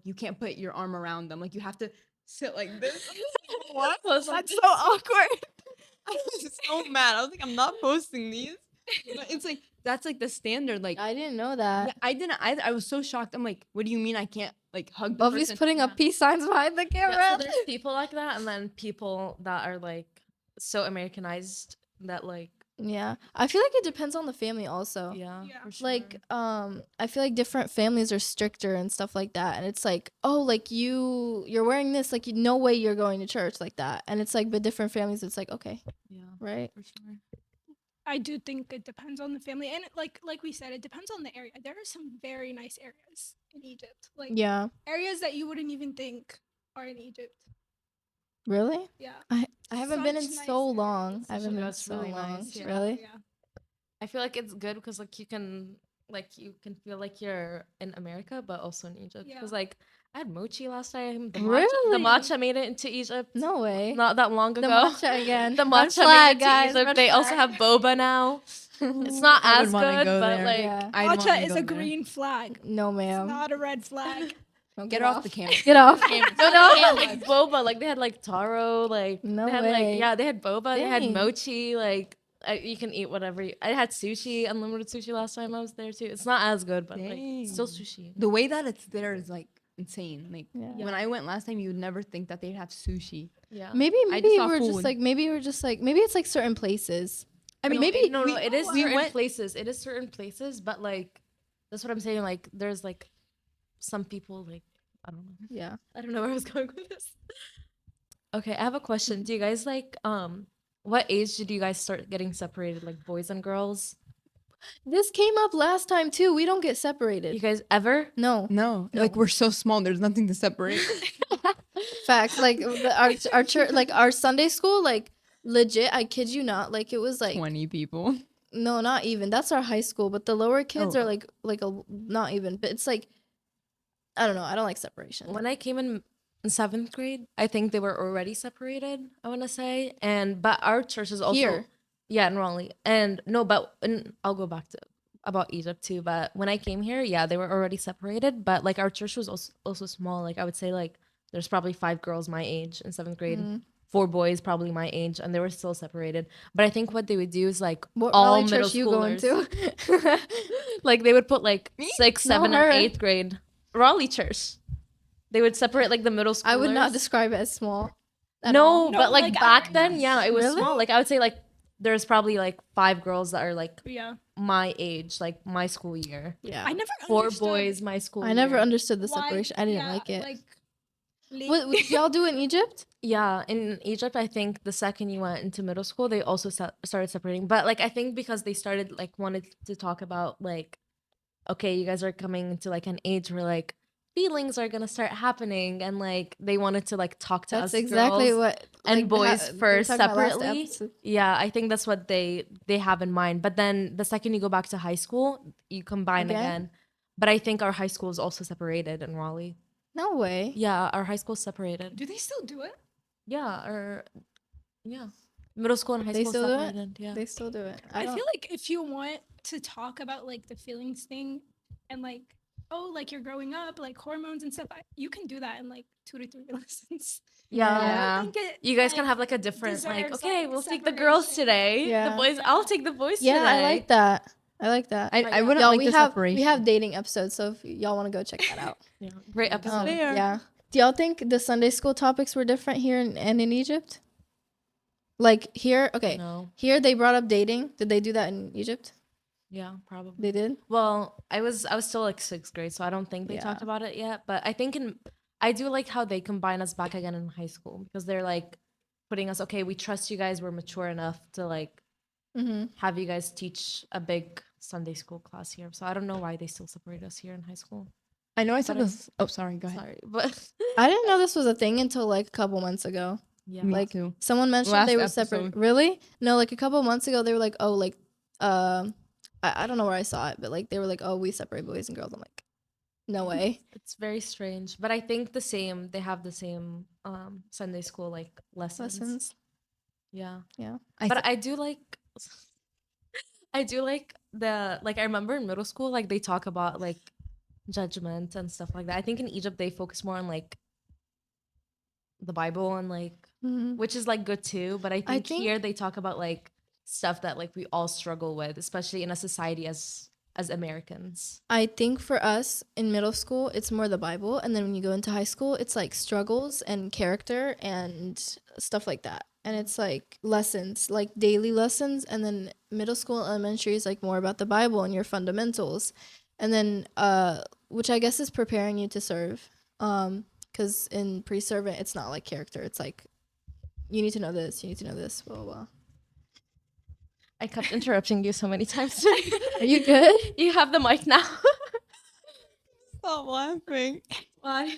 you can't put your arm around them. Like you have to sit like this. What? Was like, That's so awkward. I was so mad. I was like, I'm not posting these. But it's like that's like the standard. Like I didn't know that. yeah, I didn't. I was so shocked. I'm like, what do you mean I can't like hug the Bubby's person? putting up peace signs behind the camera. yeah, so there's people like that and then people that are like so Americanized that like Yeah, I feel like it depends on the family also. yeah, Yeah. for sure. Like I feel like different families are stricter and stuff like that, and it's like, oh, like you're wearing this, like no way you're going to church like that, and it's like, but different families it's like, okay, yeah, right? for sure. I do think it depends on the family, and like we said, it depends on the area. There are some very nice areas in Egypt, like Yeah, areas that you wouldn't even think are in Egypt. really. Yeah, I haven't been in Such nice so long. areas. I haven't been in That's so really long. nice, yeah. Really? Yeah. I feel like it's good because like you can feel like you're in America but also in Egypt Yeah. because like I had mochi last time. The Really? matcha made it into Egypt. No way. Not that long ago. The matcha again. The Red matcha flag, made it to guys. Egypt. Red They also flag. have boba now. It's not I would as wanna good, go but there. like Yeah. I'd wanna Matcha is go a there. green flag. No, It's ma'am. not a red flag. No, Get off the camera. Get off. no, they had like boba. Like they had like taro. Like No they had way. like yeah, they had boba. They had Dang. mochi. Like you can eat whatever. I had sushi, unlimited sushi last time I was there too. It's not as good, but like still Dang. sushi. The way that it's there is like insane. Like Yeah. when I went last time, you would never think that they'd have sushi. Yeah. Maybe I just saw we're just food. like maybe it's like certain places. I mean, No, maybe no, we, it is we certain went. places. It is certain places, but like that's what I'm saying. Like there's like some people like I don't know. Yeah. I don't know where I was going with this. Okay, I have a question. Do you guys like what age did you guys start getting separated, like boys and girls? This came up last time too. We don't get You separated. guys ever? No. No, like we're so small. There's nothing to separate. Facts. Like our church, like our Sunday school, like legit, I kid you not, like it was like 20 people. no, not even. That's our high school, but the lower kids Oh. are like a not even, but it's like I don't know. I don't like separation. When I came in 7th grade, I think they were already separated, I want to say. But our church is also Here. yeah, in Raleigh. And no, but and I'll go back to about Egypt too, but when I came here, yeah, they were already separated, but like our church was also small. Like I would say like there's probably 5 girls my age in 7th grade. Mm. 4 boys probably my age and they were still separated. But I think what they would do is like What all Raleigh middle church you going schoolers to? like they would put like 6th, 7th, her. and 8th grade Raleigh church. They would separate like the middle schoolers. I would not describe it as small. at No, all. No, but like, like, back then, yeah, it was Really? small. Like I would say like there's probably like 5 girls that are like Yeah. my age, like my school year. Yeah. I never 4 understood boys my school I never year. understood the why- separation. I didn't yeah, like it. Like, What did y'all do in Egypt? Yeah, in Egypt, I think the second you went into middle school, they also started separating. But like I think because they started like wanted to talk about like, okay, you guys are coming into like an age where like feelings are gonna start happening, and like they wanted to like talk to That's us exactly girls what and like, boys we were first talking about last separately. episode. Yeah, I think that's what they have in mind. But then the second you go back to high school, you combine again. But I think our high school is also separated in Raleigh. No way. Yeah, our high school separated. do they still do it? Yeah, middle school and high They school still do it? separated. Yeah. They still do it. I don't- feel like if you want to talk about like the feelings thing and like oh, like you're growing up, like hormones and stuff. You can do that in like 2 to 3 lessons. Yeah. I Yeah. don't think it. You guys like, can have like a different like, deserves, okay, like, we'll take the girls separation. today. Yeah. The boys, I'll take the boys Yeah, today. I like that. I like that. I yeah. wouldn't Y'all, like we the have separation. we have dating episodes, so if y'all want to go check that out. Yeah. Great episode. There. Yeah. Do y'all think the Sunday school topics were different here and in Egypt? Like here, okay. No. Here they brought up dating. Did they do that in Egypt? Yeah, probably. They did. Well, I was still like 6th grade, so I don't think they Yeah. talked about it yet. But I think I do like how they combine us back again in high school because they're like putting us, okay, we trust you guys, we're mature enough to like Mm-hmm. have you guys teach a big Sunday school class here. So I don't know why they still separate us here in high school. I know I said But I- this. Oh, sorry. Go ahead. Sorry, but I didn't know this was a thing until like a couple months ago. yeah, Me Like too. someone mentioned Last they were episode. separate. Really? No, like a couple months ago they were like, oh, like I don't know where I saw it, but like they were like, oh, we separate boys and girls. I'm like, no way. it's very strange. But I think they have the same Sunday school like lessons. Lessons. Yeah. I But I do like I do like I remember in middle school like they talk about like judgment and stuff like that. I think in Egypt they focus more on like the Bible and like Mhm. which is like good too, but I think think- here they talk about like stuff that like we all struggle with, especially in a society as Americans. I think for us in middle school, it's more the Bible. And then when you go into high school, it's like struggles and character and stuff like that. And it's like lessons, like daily lessons. And then middle school and elementary is like more about the Bible and your fundamentals. And then, which I guess is preparing you to serve. Because in pre-servant, it's not like character. It's like, you need to know this, you need to know this, blah, blah, blah. I kept interrupting you so many times today. Are you good? You have the mic now. Stop laughing. Why?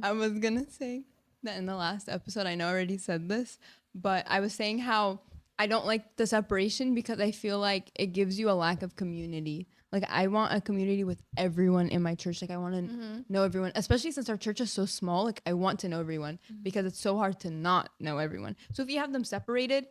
I was gonna say that in the last episode, I know I already said this, but I was saying how I don't like the separation because I feel like it gives you a lack of community. Like I want a community with everyone in my church. Like I want to know everyone, especially since our church is so small. Like I want to know everyone because it's so hard to not know everyone. So if you have them separated,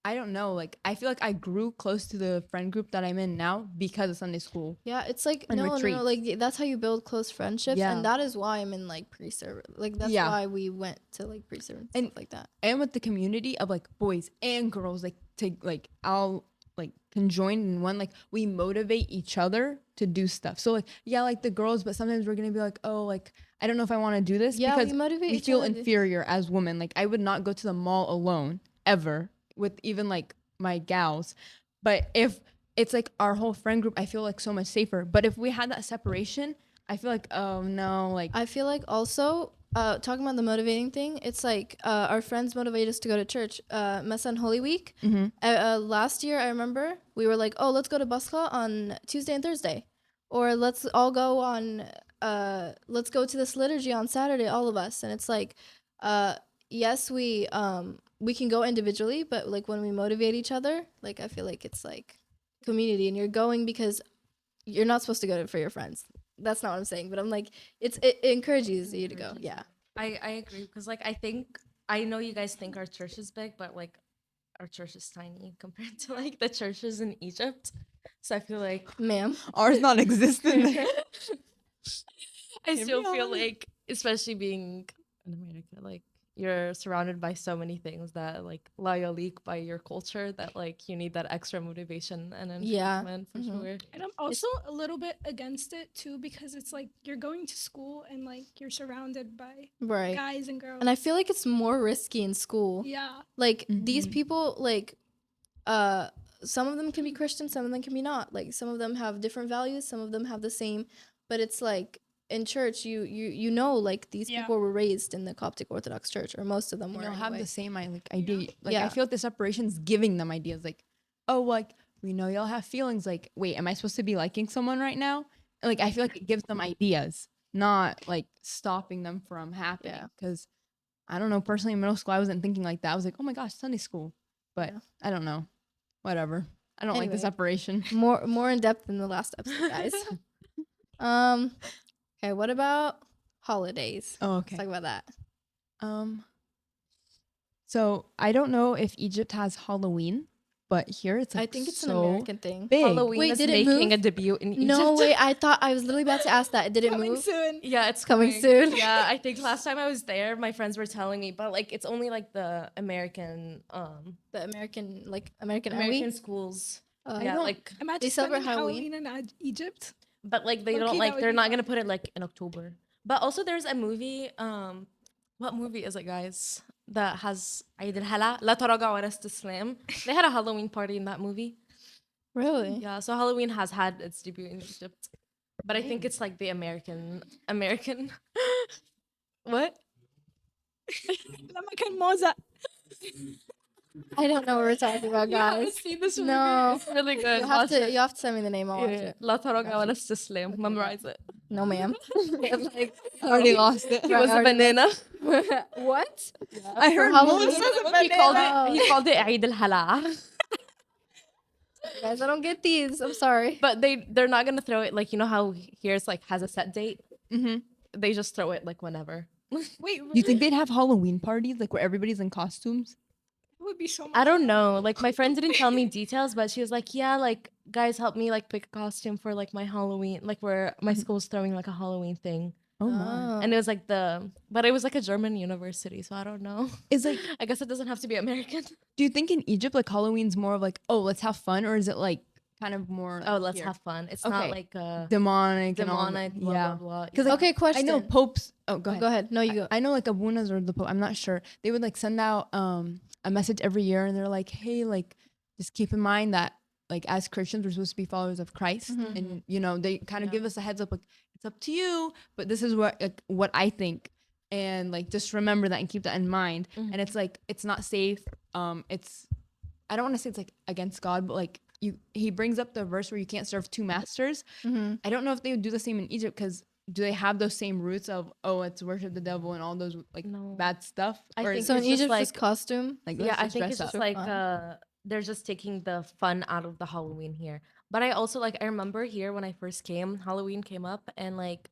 I don't know. Like I feel like I grew close to the friend group that I'm in now because of Sunday school. Yeah, it's like And no, retreats. like that's how you build close friendships, Yeah. and that is why I'm in like pre-serve. Like that's Yeah. why we went to like pre-serve and And- stuff like that. And with the community of like boys and girls, like to like I'll like can join in one, like we motivate each other to do stuff. So like yeah, like the girls, but sometimes we're gonna be like, oh, like I don't know if I want to do this Yeah, because we motivate we each feel other to- inferior as women. Like I would not go to the mall alone ever with even like my gals. But if it's like our whole friend group, I feel like so much safer. But if we had that separation, I feel like oh no, like I feel like also talking about the motivating thing, it's like our friends motivate us to go to church. Messa and Holy Week. Last year, I remember we were like, oh, let's go to Basra on Tuesday and Thursday, or let's all go on. Let's go to this liturgy on Saturday, all of us. And it's like, yes, we can go individually, but like when we motivate each other, like I feel like it's like community, and you're going because you're not supposed to go for your friends. That's not what I'm saying, but I'm like it encourages you to go. Yeah. I agree because like I know you guys think our church is big, but like our church is tiny compared to like the churches in Egypt. So I feel like Ma'am. ours not existent. I Hear still me feel out. like, especially being in America, like you're surrounded by so many things that like lie leak by your culture that like you need that extra motivation and Yeah. encouragement for Mhm. sure. And I'm also a little bit against it too because it's like you're going to school and like you're surrounded by Right. guys and girls. And I feel like it's more risky in school. yeah. Like these Mhm. people, like some of them can be Christian, some of them can be not. Like some of them have different values, some of them have the same, but it's like in church you know like these Yeah. people were raised in the Coptic Orthodox Church, or most of them You were know, have anyway. the same idea. Like Yeah. I feel like the separation's giving them ideas. Like, oh, like we know y'all have feelings. Like, wait, am I supposed to be liking someone right now? Like, I feel like it gives them ideas, not like stopping them from happening. Yeah. Because I don't know. Personally, in middle school, I wasn't thinking like that. I was like, oh my gosh, Sunday school. But Yeah. I don't know. Whatever. I don't like the Anyway. separation. More in depth than the last episode, guys. Okay, what about holidays? Oh, Let's okay. talk about that. So I don't know if Egypt has Halloween. but here it's I like think it's an so American thing. big. Halloween Wait, is did it making move? a debut in Egypt. No way. I was literally about to ask that. Did it Coming move? soon. Yeah, it's Coming soon. Yeah, I think last time I was there, my friends were telling me, but like it's only like the American The American American Halloween? schools. I Yeah, don't- like Imagine They celebrate spending Halloween? Halloween in Egypt. but like they Okay, don't that like would they're be not gonna fun. put it like in October. But also there's a movie, what movie is it, guys? That has Eid al-Hala, La Taraga wa Istislam. They had a Halloween party in that movie. Really? Yeah, so Halloween has had its debut in Egypt. But I think it's like the American what? لما كان موزة. I don't know what we're talking about, You haven't guys. seen this movie? No. It's really good. You have Watch to it. you have to send me the name. I'll watch Yeah. it. La Taraga wa Istislam. Memorize it. No, ma'am. Like, already lost it. he was a banana. What? I heard Halloween? He called banana. it Eid al-Hala. Guys, I don't get these. I'm sorry. But they're not gonna throw it like, you know how here's like has a set date. Mm-hmm. They just throw it like whenever. Wait, You think they'd have Halloween parties like where everybody's in costumes? it would be so much. I don't know. Like my friend didn't tell me details, but she was like, "Yeah, like guys, help me like pick a costume for like my Halloween, like where my school's throwing like a Halloween thing." Oh my! And it was like but it was like a German university, so I don't know. Is like, I guess it doesn't have to be American. do you think in Egypt like Halloween's more of like, oh, let's have fun, or is it like kind of more? Oh, let's here? have fun. It's Okay. not like demonic, and all that. demonic, blah, yeah. blah, blah. Because like, Okay, question. I know popes. Oh, go ahead. Go ahead. No, you go. I know like abunas or the pope. I'm not sure. They would like send out a message every year, and they're like, hey, like just keep in mind that like as Christians we're supposed to be followers of Christ, and you know they kind of give us a heads up like it's up to you, but this is what I think, and like just remember that and keep that in mind. And it's like it's not safe. It's I don't want to say it's like against God, but like he brings up the verse where you can't serve two masters. I don't know if they would do the same in Egypt because do they have those same roots of it's worship the devil and all those like No. bad stuff? I Or think is So it in it's just Egypt, like- just costume. like Yeah, let's I just think dress it's just up? like Fun. they're just taking the fun out of the Halloween here. But I also like I remember here when I first came, Halloween came up and like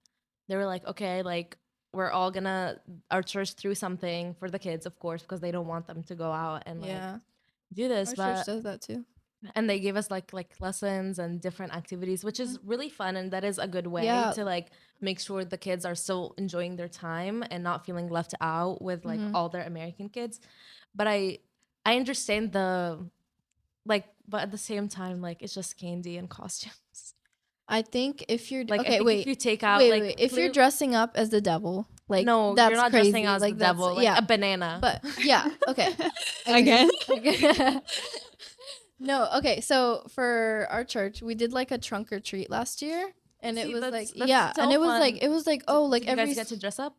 they were like, okay, like we're all gonna our church threw something for the kids, of course, because they don't want them to go out and like Yeah. do this. Our But church does that too. and they gave us like lessons and different activities, which is really fun and that is a good way Yeah. to like make sure the kids are still enjoying their time and not feeling left out with like all their American kids. But I understand but at the same time like it's just candy and costumes. I think if you're Like I okay, think wait, if you take out wait. If you're dressing up as the devil, like no, that's you're not crazy. dressing as like the that's- devil, like yeah, a banana. but yeah, okay. Again? No, okay. So for our church, we did like a trunk or treat last year, and it See, was that's- like that's yeah, so and it was fun. like oh like Did you every guys get to dress up?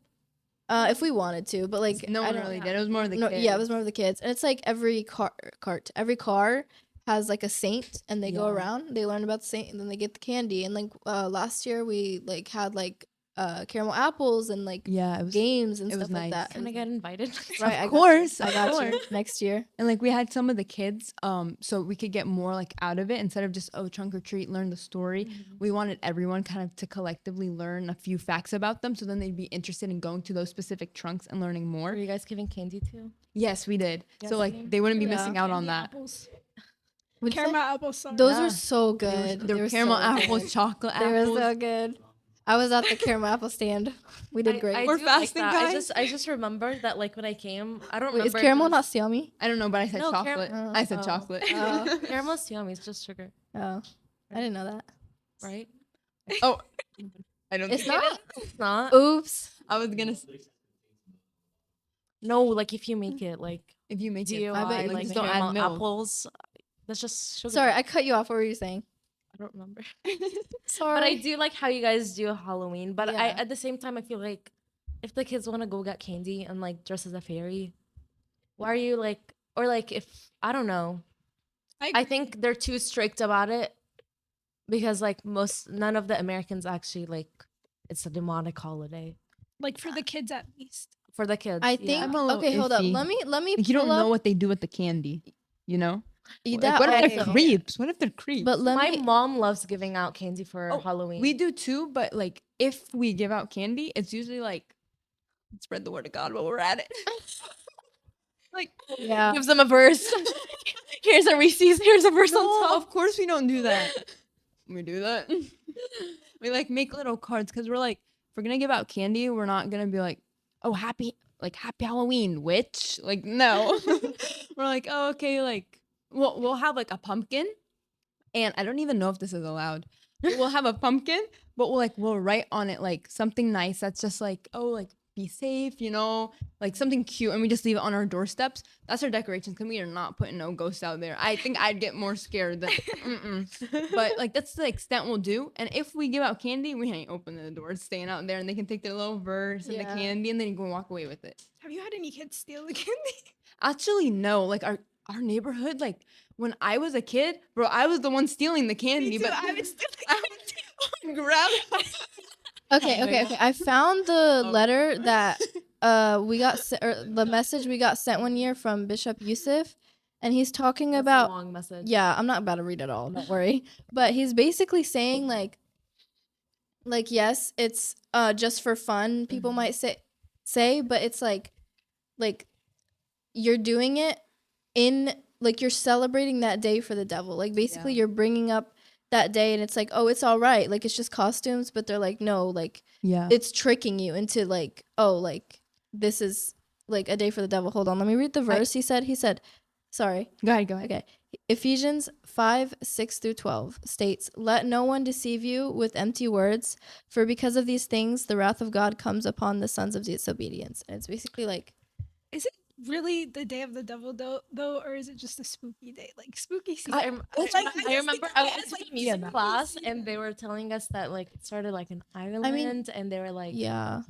if we wanted to, but like No I one don't really did. It was more of the no, kids. yeah, it was more of the kids, and it's like every every car has like a saint, and they go Yeah. around, they learn about the saint, and then they get the candy. And like last year, we like had like caramel apples and like Yeah, it was games and it was stuff like nice. that. Can I It get invited? was- right, Of course, I got you course. next year. And like we had some of the kids, so we could get more like out of it instead of just trunk or treat, learn the story. We wanted everyone kind of to collectively learn a few facts about them, so then they'd be interested in going to those specific trunks and learning Were more. you guys giving candy too? Yes, we did. Yes, So like same. they wouldn't be Yeah. missing out on Candy that. apples. What'd you say? Caramel apples. Sorry. Those Yeah. were so They good. were were caramel so apples, good. chocolate They apples. were so good. I was at the caramel apple stand. We did great. I We're do like fasting, that. guys. I just remember that like when I came, I don't Wait, is remember. if caramel it not was- yummy? I don't know, but I said No, chocolate. I said chocolate. Caramel is yummy. It's just sugar, Oh, I didn't know that. right? Oh, I don't. It's think- not. It's not. Oops. I was gonna. No, like if you make it like If you make it, DIY, I bet you like just don't caramel add milk. apples, that's just sugar. Sorry, I cut you off. What were you saying? I don't remember. Sorry. But I do like how you guys do Halloween. But I Yeah. at the same time I feel like if the kids want to go get candy and like dress as a fairy, why are you like or like if I don't know. I think they're too strict about it because like none of the Americans actually like it's a demonic holiday like for the kids at least. for the kids. I yeah. think. I'm a little Okay, hold up. iffy. Let me. Like, you don't pull know up- what they do with the candy, you know? Like, that what if they're also. creeps? What if they're creeps? But let My me. mom loves giving out candy for Oh, Halloween. we do too, but like if we give out candy, it's usually like spread the word of God while we're at it. Like, Yeah. Gives them a verse. Here's a Reese's. Here's a verse on no, top. of course we don't do that. We do that. We like make little cards because we're like, if we're gonna give out candy, we're not gonna be like, oh, happy Halloween, witch. Like, no. We're like, oh, okay, like we'll have like a pumpkin, and I don't even know if this is allowed. But we'll have a pumpkin, but we'll write on it like something nice that's just like, oh, like be safe, you know, like something cute, and we just leave it on our doorsteps. That's our decorations, because we are not putting no ghosts out there. I think I'd get more scared than but like that's the extent we'll do. And if we give out candy, we ain't opening the door, it's staying out there, and they can take their little verse and the Yeah. candy, and then you go walk away with it. Have you had any kids steal the candy? Actually, no. Like our neighborhood, like when I was a kid, bro, I was the one stealing the candy, Me too, but I would steal the I would grab it. Okay. I found the letter that we got or the message we got sent one year from Bishop Youssef, and he's talking That's a about long message. yeah, I'm not about to read it all, don't worry. But he's basically saying like yes, it's just for fun, people might say, but it's like you're doing it in like you're celebrating that day for the devil. Like basically Yeah. you're bringing up that day, and it's like, oh, it's all right, like it's just costumes, but they're like, no, like Yeah. it's tricking you into like, oh, like this is like a day for the devil. Hold on, let me read the verse. He said sorry, Go ahead. okay, Ephesians 5:6-12 states, let no one deceive you with empty words, for because of these things the wrath of God comes upon the sons of disobedience. And it's basically like, Is it really the day of the devil though, or is it just a spooky day, like spooky season? I just think remember of I it was as, in like, music spooky class, season. and they were telling us that like it started like in Ireland, and they were like, yeah,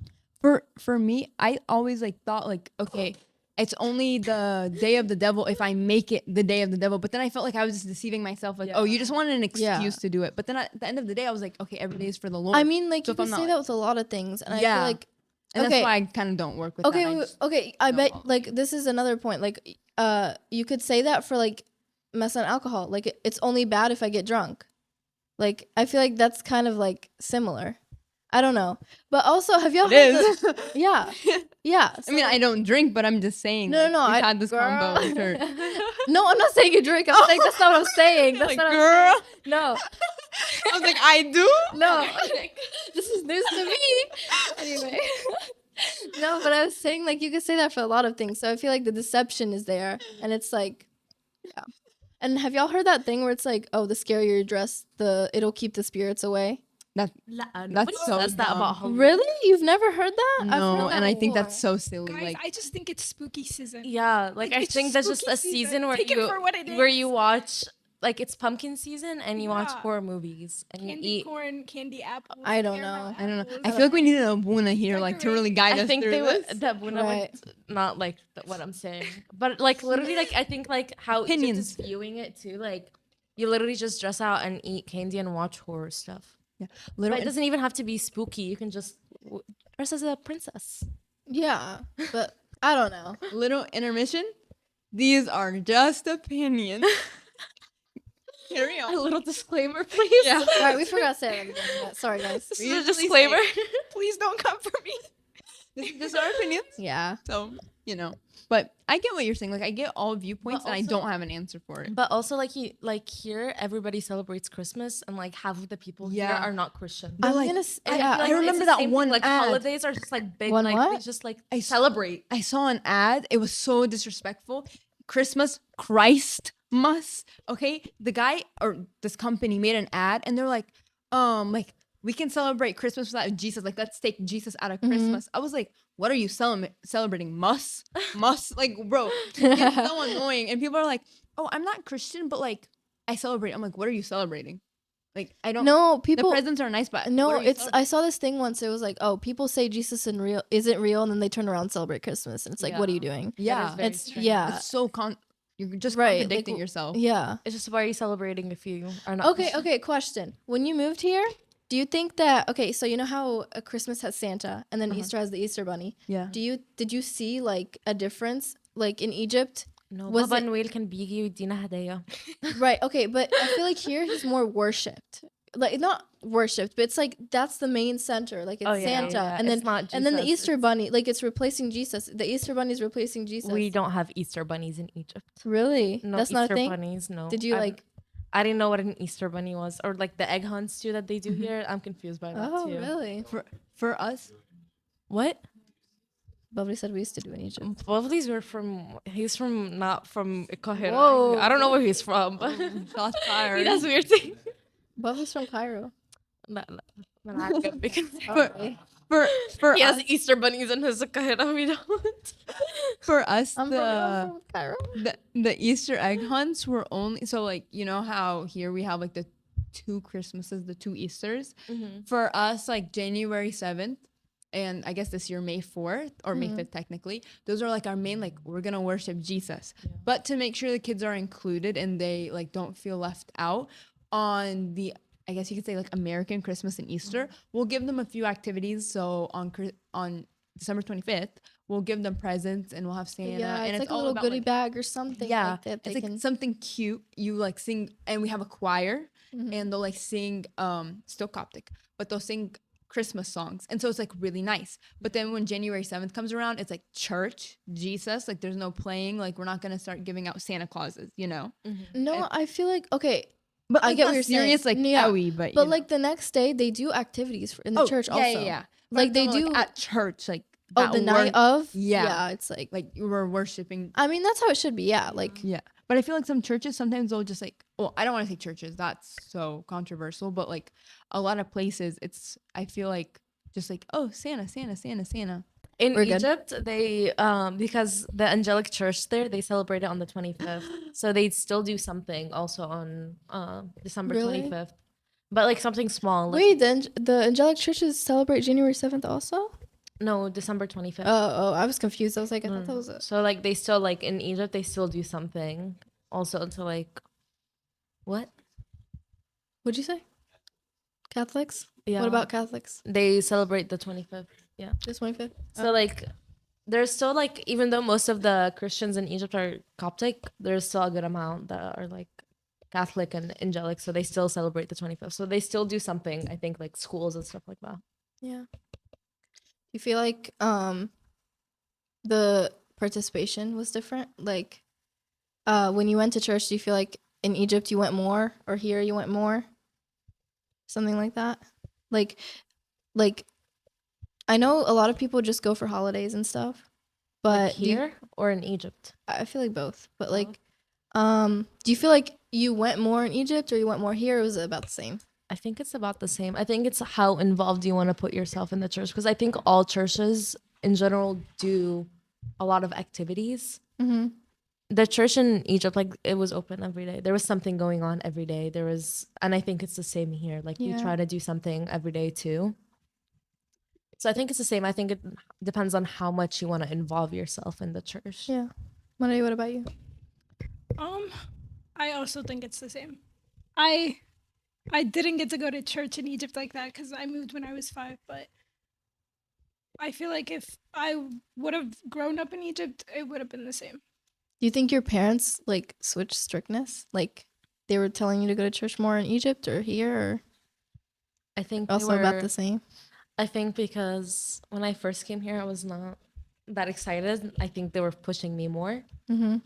For me, I always like thought like, okay, it's only the day of the devil if I make it the day of the devil. But then I felt like I was just deceiving myself. Like, oh, you just wanted an excuse Yeah. to do it. But then at the end of the day, I was like, okay, every day is for the Lord. I mean, like So you if I'm could not say like- that with a lot of things, and I Yeah. feel like and okay. that's why I kind of don't work with okay, that. wait, okay, I don't bet follow like this is another point. Like, you could say that for like mess on alcohol. Like, it's only bad if I get drunk. Like, I feel like that's kind of like similar. I don't know, but also, have y'all It heard is. the- yeah, yeah. I mean, I don't drink, but I'm just saying. No, like, no, we've I- had this combo with her. No, I'm not saying you drink. I'm saying that's not what I'm saying. That's Like, not what I'm girl. saying. No, I was like, I do. no, this is news to me. Anyway, no, but I was saying like you could say that for a lot of things. So I feel like the deception is there, and it's like, yeah. And have y'all heard that thing where it's like, oh, the scarier you dress, it'll keep the spirits away? nobody so says that dumb. about Halloween. Really? You've never heard that? I've heard No, that and I think before. that's so silly. Guys, Like, I just think it's spooky season. Yeah, like I it's think that's just spooky a season where Take it for what it is. you watch like it's pumpkin season and you watch Yeah. horror movies and you Candy eat. corn, candy apples. I don't caramel know. I don't know. apples. I feel like we needed a Buna here, like to really guide I us think through they would this. that Buna Right. would not like what I'm saying, but like literally, like I think like how Egypt Opinions. is viewing it too. Like you literally just dress out and eat candy and watch horror stuff. Yeah, But little. it doesn't even have to be spooky. You can just dress as a princess. Yeah, but I don't know. Little intermission. These are just opinions. Carry A on. little disclaimer, please. Yeah. All right, we forgot to say that again. Yeah, sorry, guys. This We is a usually disclaimer. Please don't come for me. This is just our opinions. Yeah. So, but I get what you're saying. Like, I get all viewpoints, But and I also- don't have an answer for it. But also, like here, everybody celebrates Christmas, and like half of the people here Yeah. are not Christian. But, I'm like, gonna. And Yeah. feel like I remember it's the that same thing, one like ad. holidays are just like big, One like what? they just like I saw- celebrate. I saw an ad. It was so disrespectful. Christmas, Christ must. Okay, the guy or this company made an ad, and they're like, we can celebrate Christmas without Jesus. Like, let's take Jesus out of Christmas. I was like, what are you celebrating? Must? Like, bro, it's so annoying. And people are like, oh, I'm not Christian, but like, I celebrate. I'm like, what are you celebrating? Like, I don't. No, The people. presents are nice, but No, what are you it's. I celebrating? saw this thing once. It was like, oh, people say Jesus isn't real, and then they turn around and celebrate Christmas, and it's like, what are you Yeah. doing? Yeah, very It's strange. yeah, it's so you're just Right, like, contradicting yourself. yeah. It's just why are you celebrating if you are not Okay, Christian? okay. Question: when you moved here, do you think that so you know how Christmas has Santa and then Easter has the Easter Bunny? Yeah. Did you see like a difference like in Egypt? No, Was Baba it- Noel can بيجي ويدينا هدايا. Right. Okay, but I feel like here he's more worshipped. like not worshipped, but it's like that's the main center. Like it's Oh, yeah, Santa, yeah. and It's then not and then the Jesus, Easter it's- bunny, like it's replacing Jesus. The Easter bunny is replacing Jesus. We don't have Easter bunnies in Egypt. Really? No That's Easter not a thing. bunnies. No. Did you like? I didn't know what an Easter bunny was, or like the egg hunts too that they do here. I'm confused by that Oh, too. really? For us, What? Bubbly said we used to do in Egypt. Both of these were from. He's from not from Kahira. Whoa. I don't know where he's from, but shots he fired. does weird things. Bubbly's from Cairo. Not good because Okay. For he has us, Easter bunnies in his Kahira. We don't. for us, I'm from Cairo. the Easter egg hunts were only so like you know how here we have like the 2 Christmases, the 2 Easters. For us, like January 7th, and I guess this year May 4th or May 5th technically. Those are like our main like we're gonna worship Jesus. But to make sure the kids are included and they like don't feel left out on the I guess you could say like American Christmas and Easter, we'll give them a few activities. So on December 25th, we'll give them presents and we'll have Santa. Yeah, and it's like a all little about, goodie like, bag or something. yeah, like that it's they like can. something cute. You like sing, and we have a choir, and they'll like sing, still Coptic, but they'll sing Christmas songs, and so it's like really nice. But then when January 7th comes around, it's like church, Jesus. Like there's no playing. Like we're not gonna start giving out Santa Clauses, you know. No, I feel like okay. But I like, get not what you're serious, saying. like Yeah, owie, but but you know. like the next day they do activities in the church also. Yeah. Like But they no, do at church, like Oh, the night of. Yeah. It's like. like we're worshiping. I mean, that's how it should be. Yeah, like. Yeah. But I feel like some churches sometimes they'll just like, well, I don't want to say churches, that's so controversial, but like a lot of places it's I feel like just like, oh, Santa. In We're good. Egypt, they because the angelic church there, they celebrate it on the 25th. So they still do something also on December Really? 25th. But like something small. Like, Wait, the angelic churches celebrate January 7th also? no, December 25th. Oh, I was confused. I was like, I thought that was a. So like they still like in Egypt they still do something also until like what? What'd you say? Catholics? Yeah. What about Catholics? They celebrate the 25th. Yeah. This 25th? So like there's still like even though most of the Christians in Egypt are Coptic, there's still a good amount that are like Catholic and angelic, so they still celebrate the 25th. So they still do something, I think like schools and stuff like that. Yeah. Do you feel like the participation was different? Like when you went to church, do you feel like in Egypt you went more or here you went more? Something like that? Like I know a lot of people just go for holidays and stuff. But Like here or in Egypt? I feel like both. But like do you feel like you went more in Egypt or you went more here or was it about the same? I think it's about the same. I think it's how involved you want to put yourself in the church because I think all churches in general do a lot of activities. Mm-hmm. The church in Egypt, like it was open every day. There was something going on every day. There was, and I think it's the same here. Like we Yeah. try to do something every day too. So I think it's the same. I think it depends on how much you want to involve yourself in the church. Yeah. Monday, what about you? I also think it's the same. I didn't get to go to church in Egypt like that because I moved when I was 5, but I feel like if I would have grown up in Egypt, it would have been the same. Do you think your parents like switched strictness? Like they were telling you to go to church more in Egypt or here or I think also they were, about the same? I think because when I first came here, I was not that excited. I think they were pushing me more. Mm-hmm.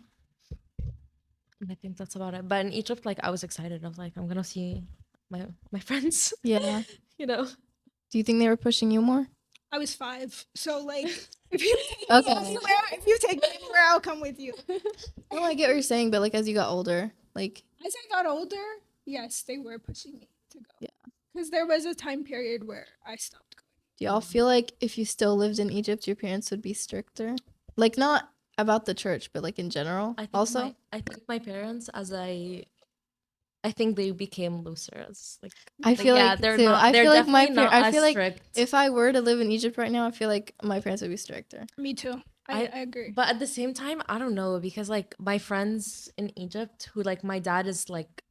And I think that's about it. But in Egypt, like I was excited. I was like, I'm gonna see my friends. Yeah. You know. Do you think they were pushing you more? I was 5, so like if you Okay. if you take me anywhere, I'll come with you. No, I get what you're saying, but like as you got older, like As I got older, yes, they were pushing me to go. Yeah. Because there was a time period where I stopped going. do y'all feel like if you still lived in Egypt, your parents would be stricter? Like not about the church, but like in general. I think Also, I think my parents, I think they became looser. As like I feel yeah, like they're too. not. I They're feel like my definitely not I as feel like strict. if I were to live in Egypt right now, I feel like my parents would be stricter. Me too. I agree. But at the same time, I don't know because like my friends in Egypt, who like my dad is like,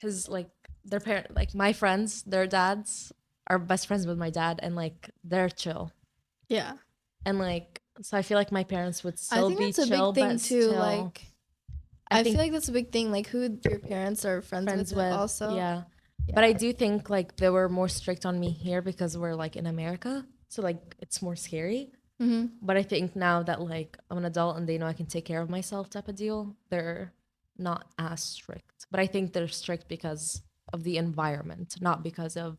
his like their parent, like my friends, their dads are best friends with my dad, and like they're chill, Yeah. and like so I feel like my parents would I still think be that's a chill, big thing but too. still Like I I feel think like that's a big thing. Like who your parents are friends friends with with also. yeah. But I do think like they were more strict on me here because we're like in America, so like it's more scary. Mm-hmm. But I think now that like I'm an adult and they know I can take care of myself, type of deal, they're not as strict. But I think they're strict because of the environment, not because of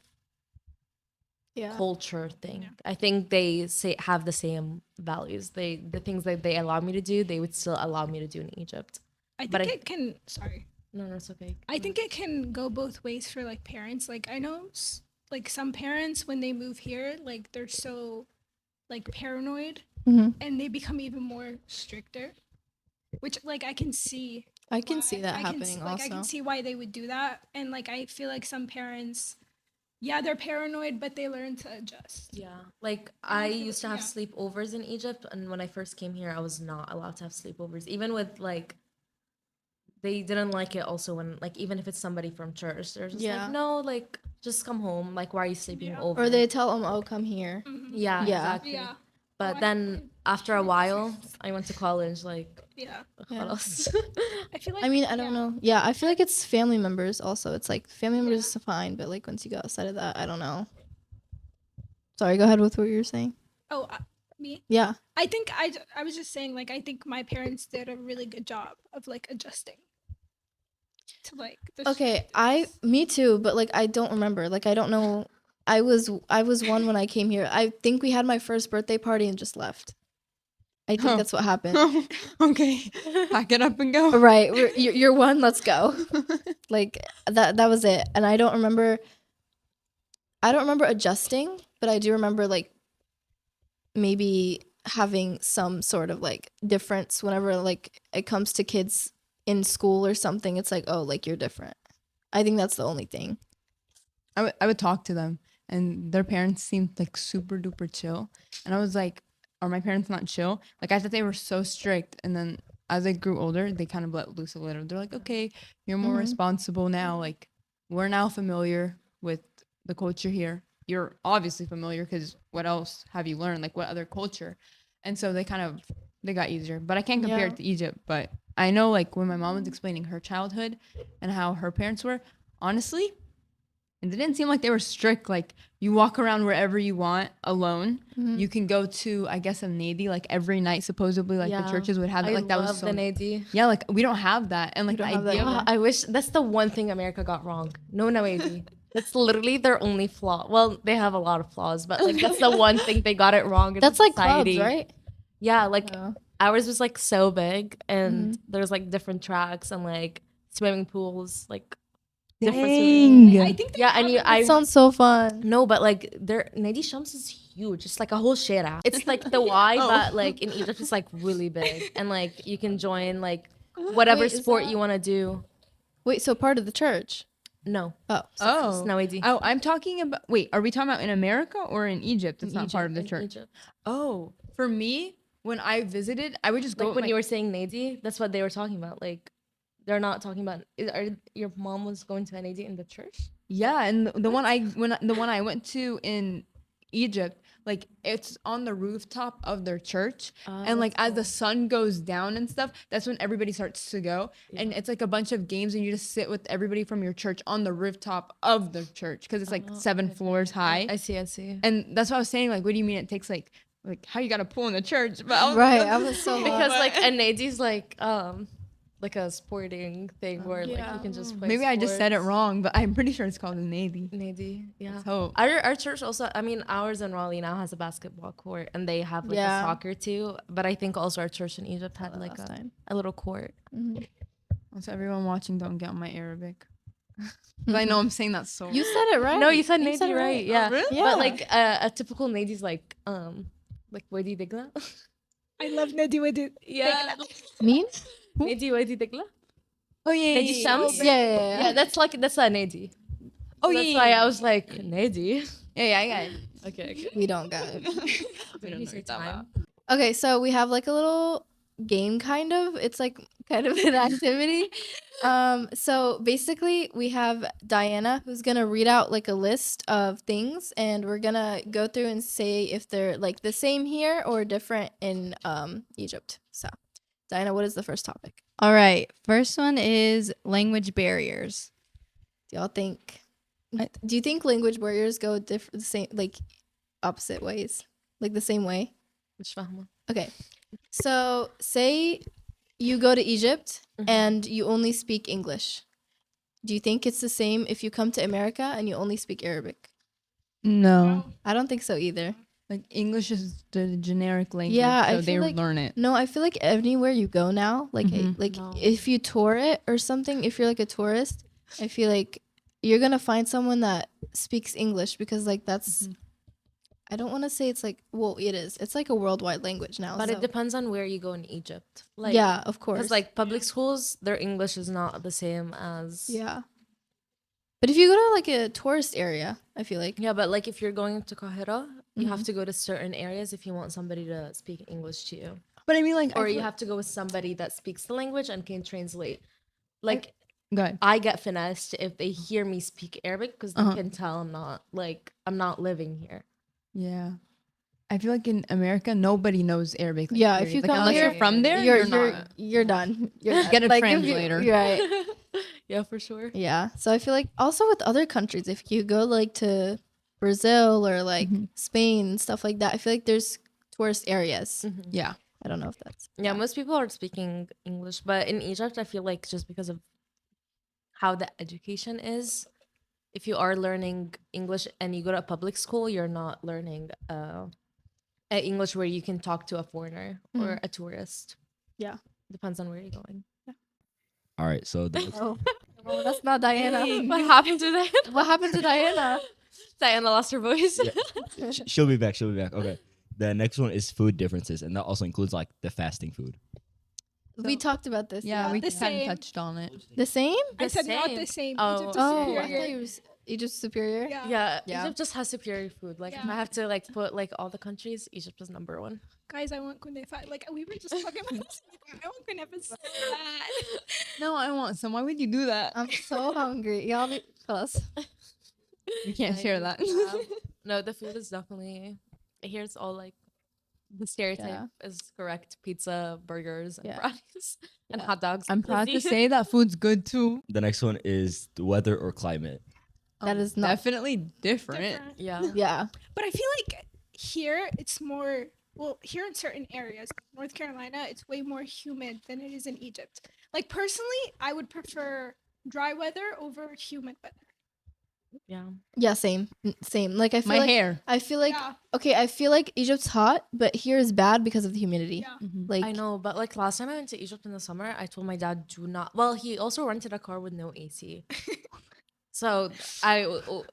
Yeah. culture thing. Yeah. I think they say have the same values. The things that they allow me to do, they would still allow me to do in Egypt. I think But it can. Sorry. No, it's okay. I think it can go both ways for like parents. Like I know like some parents when they move here, like they're so like paranoid Mm-hmm. and they become even more stricter, which like I can see. I can why- see that I can happening like I can also. see why they would do that, and like I feel like some parents, yeah, they're paranoid, but they learn to adjust. Yeah, like I feel used to have yeah. sleepovers in Egypt, and when I first came here, I was not allowed to have sleepovers. Even with like, they didn't like it. Also, when like even if it's somebody from church, they're just Yeah. like, no, like just come home. Like, why are you sleeping Yeah. over? Or they tell them, "Oh, come here." yeah, Yeah. exactly. Yeah. But I- then after a while, I went to college. Like, Yeah. Yeah. what else? I feel like. I mean, I don't yeah. know. Yeah, I feel like it's family members also. It's like family members Yeah. is fine, but like once you go outside of that, I don't know. Sorry, go ahead with what you were saying. Oh, me. Yeah. I think I was just saying like I think my parents did a really good job of like adjusting to like the Okay, strictness. me too, but like I don't remember. Like I don't know. I was one when I came here. I think we had my first birthday party and just left. I think Oh. that's what happened. Okay, pack it up and go. Right, you're one. Let's go. Like that was it. And I don't remember. I don't remember adjusting, but I do remember like maybe having some sort of like difference whenever like it comes to kids in school or something. It's like, oh, like you're different. I think that's the only thing. I would talk to them, and their parents seemed like super duper chill, and I was like, are my parents not chill? Like I thought they were so strict, and then as I grew older, they kind of let loose a little. They're like, okay, you're more Mhm. responsible now. Like we're now familiar with the culture here. You're obviously familiar because what else have you learned? Like what other culture? And so they got easier. But I can't compare Yeah. it to Egypt. But I know like when my mom was explaining her childhood and how her parents were, honestly, it didn't seem like they were strict. Like you walk around wherever you want alone. Mhm. You can go to, I guess, a Navy like every night. Supposedly, like the churches would have it. I Like that was love so. the NAD. Yeah, like we don't have that, and like the don't have that idea. either. I wish that's the one thing America got wrong. No NAD. That's literally their only flaw. Well, they have a lot of flaws, but like that's the one thing they got it wrong. In That's like clubs, society. right? Yeah, like Oh. ours was like so big, and Mhm. there's like different tracks and like swimming pools, like Dang. I think they yeah, and have you it. I That sounds so fun. no, but like their Nadi Shams is huge. It's like a whole shara. It's like the Y, Oh. but like in Egypt it's like really big, and like you can join like whatever Wait, is sport that- you want to do. Wait, so part of the church? No, Oh, Oh, Nawadi. oh, I'm talking about. Wait, are we talking about in America or in Egypt? It's In not part of the in church. Egypt. Oh, for me, when I visited, I would just go. Like when like, you were saying Nadi, that's what they were talking about. Like they're not talking about. Your mom was going to an Nadi in the church? yeah, and the one I went to in Egypt, like it's on the rooftop of their church, and like as the sun goes down and stuff, that's when everybody starts to go, and it's like a bunch of games, and you just sit with everybody from your church on the rooftop of the church because it's like 7 floors high, I see. and that's what I was saying. Like, what do you mean it takes like how you got a pool in the church? But I was Right, like, I was so Because But- like a Nadi's like a sporting thing where like Yeah. you can just play. maybe I just said it sports. wrong, but I'm pretty sure it's called a Navy. Nadi, yeah. So Our church also, I mean, ours in Raleigh now has a basketball court, and they have like Yeah. a soccer too. But I think also our church in Egypt had like last time. a little court. so everyone watching, don't get on my Arabic. 'Cause I know I'm saying that so. You said it right. No, you said You Nadi said it right. right. Yeah. Oh, really? Yeah. But like a typical Nadi's like Wadi Digla. I love Nadi with it. Yeah. Mean? Nadi Wadi Digla. Oh yeah, Nadi Shams. Yeah. Yeah, that's a Nadi. Oh That's yeah, why I was like Nadi. yeah, I got it. Okay. We don't got it. We don't know what you're talking about. Okay, so we have like a little game kind of. It's like kind of an activity. So basically we have Diana who's gonna read out like a list of things, and we're gonna go through and say if they're like the same here or different in Egypt. So Diana, what is the first topic? All right. First one is language barriers. Do y'all think Do you think language barriers go the same, like opposite ways, like the same way? مش فاهمة. Okay, so say you go to Egypt Mhm. and you only speak English. Do you think it's the same if you come to America and you only speak Arabic? No. I don't think so either. Like English is the generic language, Yeah, I so they feel like learn it. no, I feel like anywhere you go now, like Mhm. like No. if you tour it or something, if you're like a tourist, I feel like you're gonna find someone that speaks English because like that's I don't want to say it's like well it is. It's like a worldwide language now. But so. it depends on where you go in Egypt. Like, Yeah, of course. because like public schools, their English is not the same as. Yeah. But if you go to like a tourist area, I feel like Yeah, but like if you're going to Kahira, you have Mhm. to go to certain areas if you want somebody to speak English to you. But I mean, like, Or you have to go with somebody that speaks the language and can translate. Like, Good. I get finessed if they hear me speak Arabic because they Uh-huh. can tell I'm not living here. Yeah. I feel like in America, nobody knows Arabic. Like, yeah, if period. you like, come unless here, you're from there, you're not. you're done. You're done. Get a Like, if you- translator. right. Yeah, for sure. Yeah. So I feel like also with other countries, if you go like to Brazil or like Mhm. Spain and stuff like that, I feel like there's tourist areas. Yeah. I don't know if that's Yeah, most people are speaking English, but in Egypt, I feel like just because of how the education is, if you are learning English and you go to a public school, you're not learning English where you can talk to a foreigner or a tourist. Yeah. Depends on where you're going. All right, so the Oh, well, that's not Diana. What happened to that? What happened to Diana? Diana lost her voice. Yeah. She'll be back. She'll be back. Okay. The next one is food differences, and that also includes like the fasting food. We talked about this. Yeah, we The kind of same. touched on it. The same? I The said not the same. same. Oh. Egypt is Oh, I superior. thought you were Egypt's superior. Yeah. Yeah, Yeah. Egypt just has superior food. Like if Yeah. I have to like put like all the countries, Egypt is number one. Guys, I want kunefa. Like we were just talking about this. I want kunefa so bad. No, I want some. Why would you do that? I'm so hungry. Y'all need us. We can't share that. No, the food is definitely here. It's all like the stereotype Yeah. is correct: pizza, burgers, and Yeah. fries, and Yeah. hot dogs. I'm proud to Pussy. say that food's good too. The next one is the weather or climate. That is not. Definitely different. Different. Yeah. Yeah. But I feel like here it's more well, here in certain areas, North Carolina, it's way more humid than it is in Egypt. Like personally, I would prefer dry weather over humid weather. Yeah. Yeah, same. Same. Like I feel My like hair. I feel like Yeah. okay, I feel like Egypt's hot, but here is bad because of the humidity. Yeah. Like I know, but like last time I went to Egypt in the summer, I told my dad, do not. Well, he also rented a car with no AC. So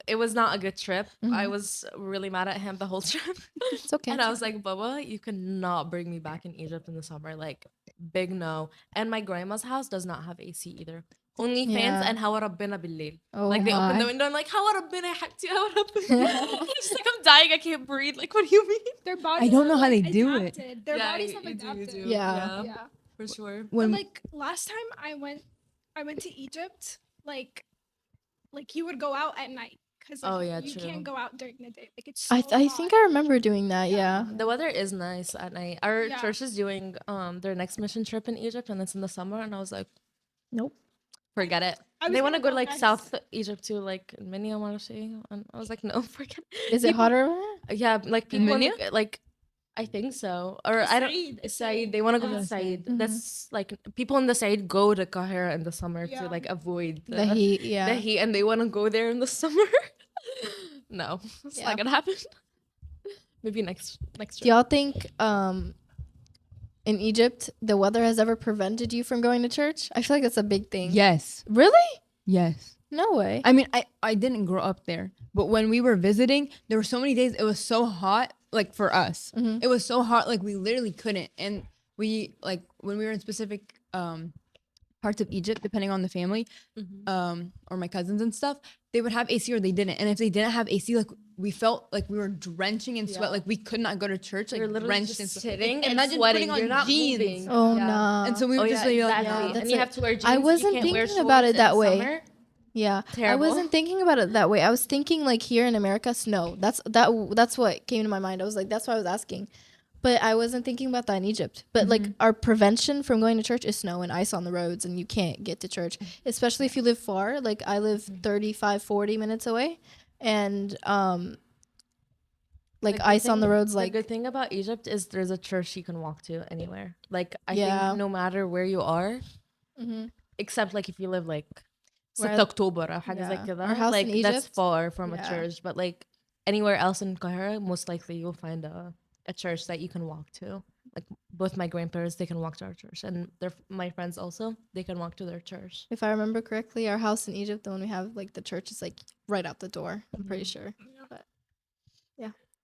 it was not a good trip. I Mhm. was really mad at him the whole trip. it's okay. And I was like, Bubba, you cannot bring me back in Egypt in the summer. Like, big no. And my grandma's house does not have AC either. Only fans Yeah. and hawa rabbina billel. Oh Like, they open the my. window and like, hawa rabbina ya habti, hawa rabbina. It's like, I'm dying. I can't breathe. Like, what do you mean? Their bodies don't know are, how they like, do it. adapted. Their Yeah, bodies you have do, you adapted. do. Yeah. Yeah. For sure. But When like last time I went to Egypt, like you would go out at night because Oh, yeah, you true. can't go out during the day. Like it's so I think I remember doing that. Yeah. The weather is nice at night. Our Yeah. church is doing their next mission trip in Egypt, and it's in the summer. And I was like, Nope. forget it. I was They want to gonna go to like next. South Egypt too, like Minya Marashi. And I was like, no, forget it. Is it People- hotter? over there? Yeah, like people in Minya? like I think so. Or I don't Said. Said. They want to go Yeah. to Said. Mhm. That's like people in the Said go to Kahira in the summer Yeah. to like avoid The heat. Yeah. the heat, and they want to go there in the summer. No, it's Yeah. not gonna happen. Maybe next Do trip. y'all think in Egypt the weather has ever prevented you from going to church? I feel like that's a big thing. yes, Really? yes. No way. I mean, I didn't grow up there, but when we were visiting, there were so many days it was so hot. Like for us, Mhm. it was so hot. Like we literally couldn't. And we like when we were in specific parts of Egypt, depending on the family, Mhm. or my cousins and stuff, they would have AC or they didn't. And if they didn't have AC, like we felt like we were drenching in sweat. Yeah. Like we could not go to church. Like You're literally drenched in just sweat. sitting Like, and imagine sweating. putting on You're not jeans. moving. Oh Yeah. no. And so we Oh were yeah, just like, exactly. Yeah, and that's you a- have to wear jeans. I You wasn't can't wear thinking about shorts it that in way. summer. Yeah, Terrible. I wasn't thinking about it that way. I was thinking like here in America, snow. That's what came to my mind. I was like, that's why I was asking. But I wasn't thinking about that in Egypt. But like our prevention from going to church is snow and ice on the roads, and you can't get to church, especially if you live far. Like I live 35, 40 minutes away, and like The good ice on the thing- roads. The Like good thing about Egypt is there's a church you can walk to anywhere. Like I Yeah. think no matter where you are, mhm. except like if you live like Where I- 6 October or حاجة زي yeah. كده, Our house like in that's Egypt, far from a yeah. church. But like anywhere else in Cairo, most likely you'll find a church that you can walk to. Like both my grandparents, they can walk to our church, and my friends also, they can walk to their church. If I remember correctly, our house in Egypt, the one we have, like the church is like right out the door. I'm pretty sure. But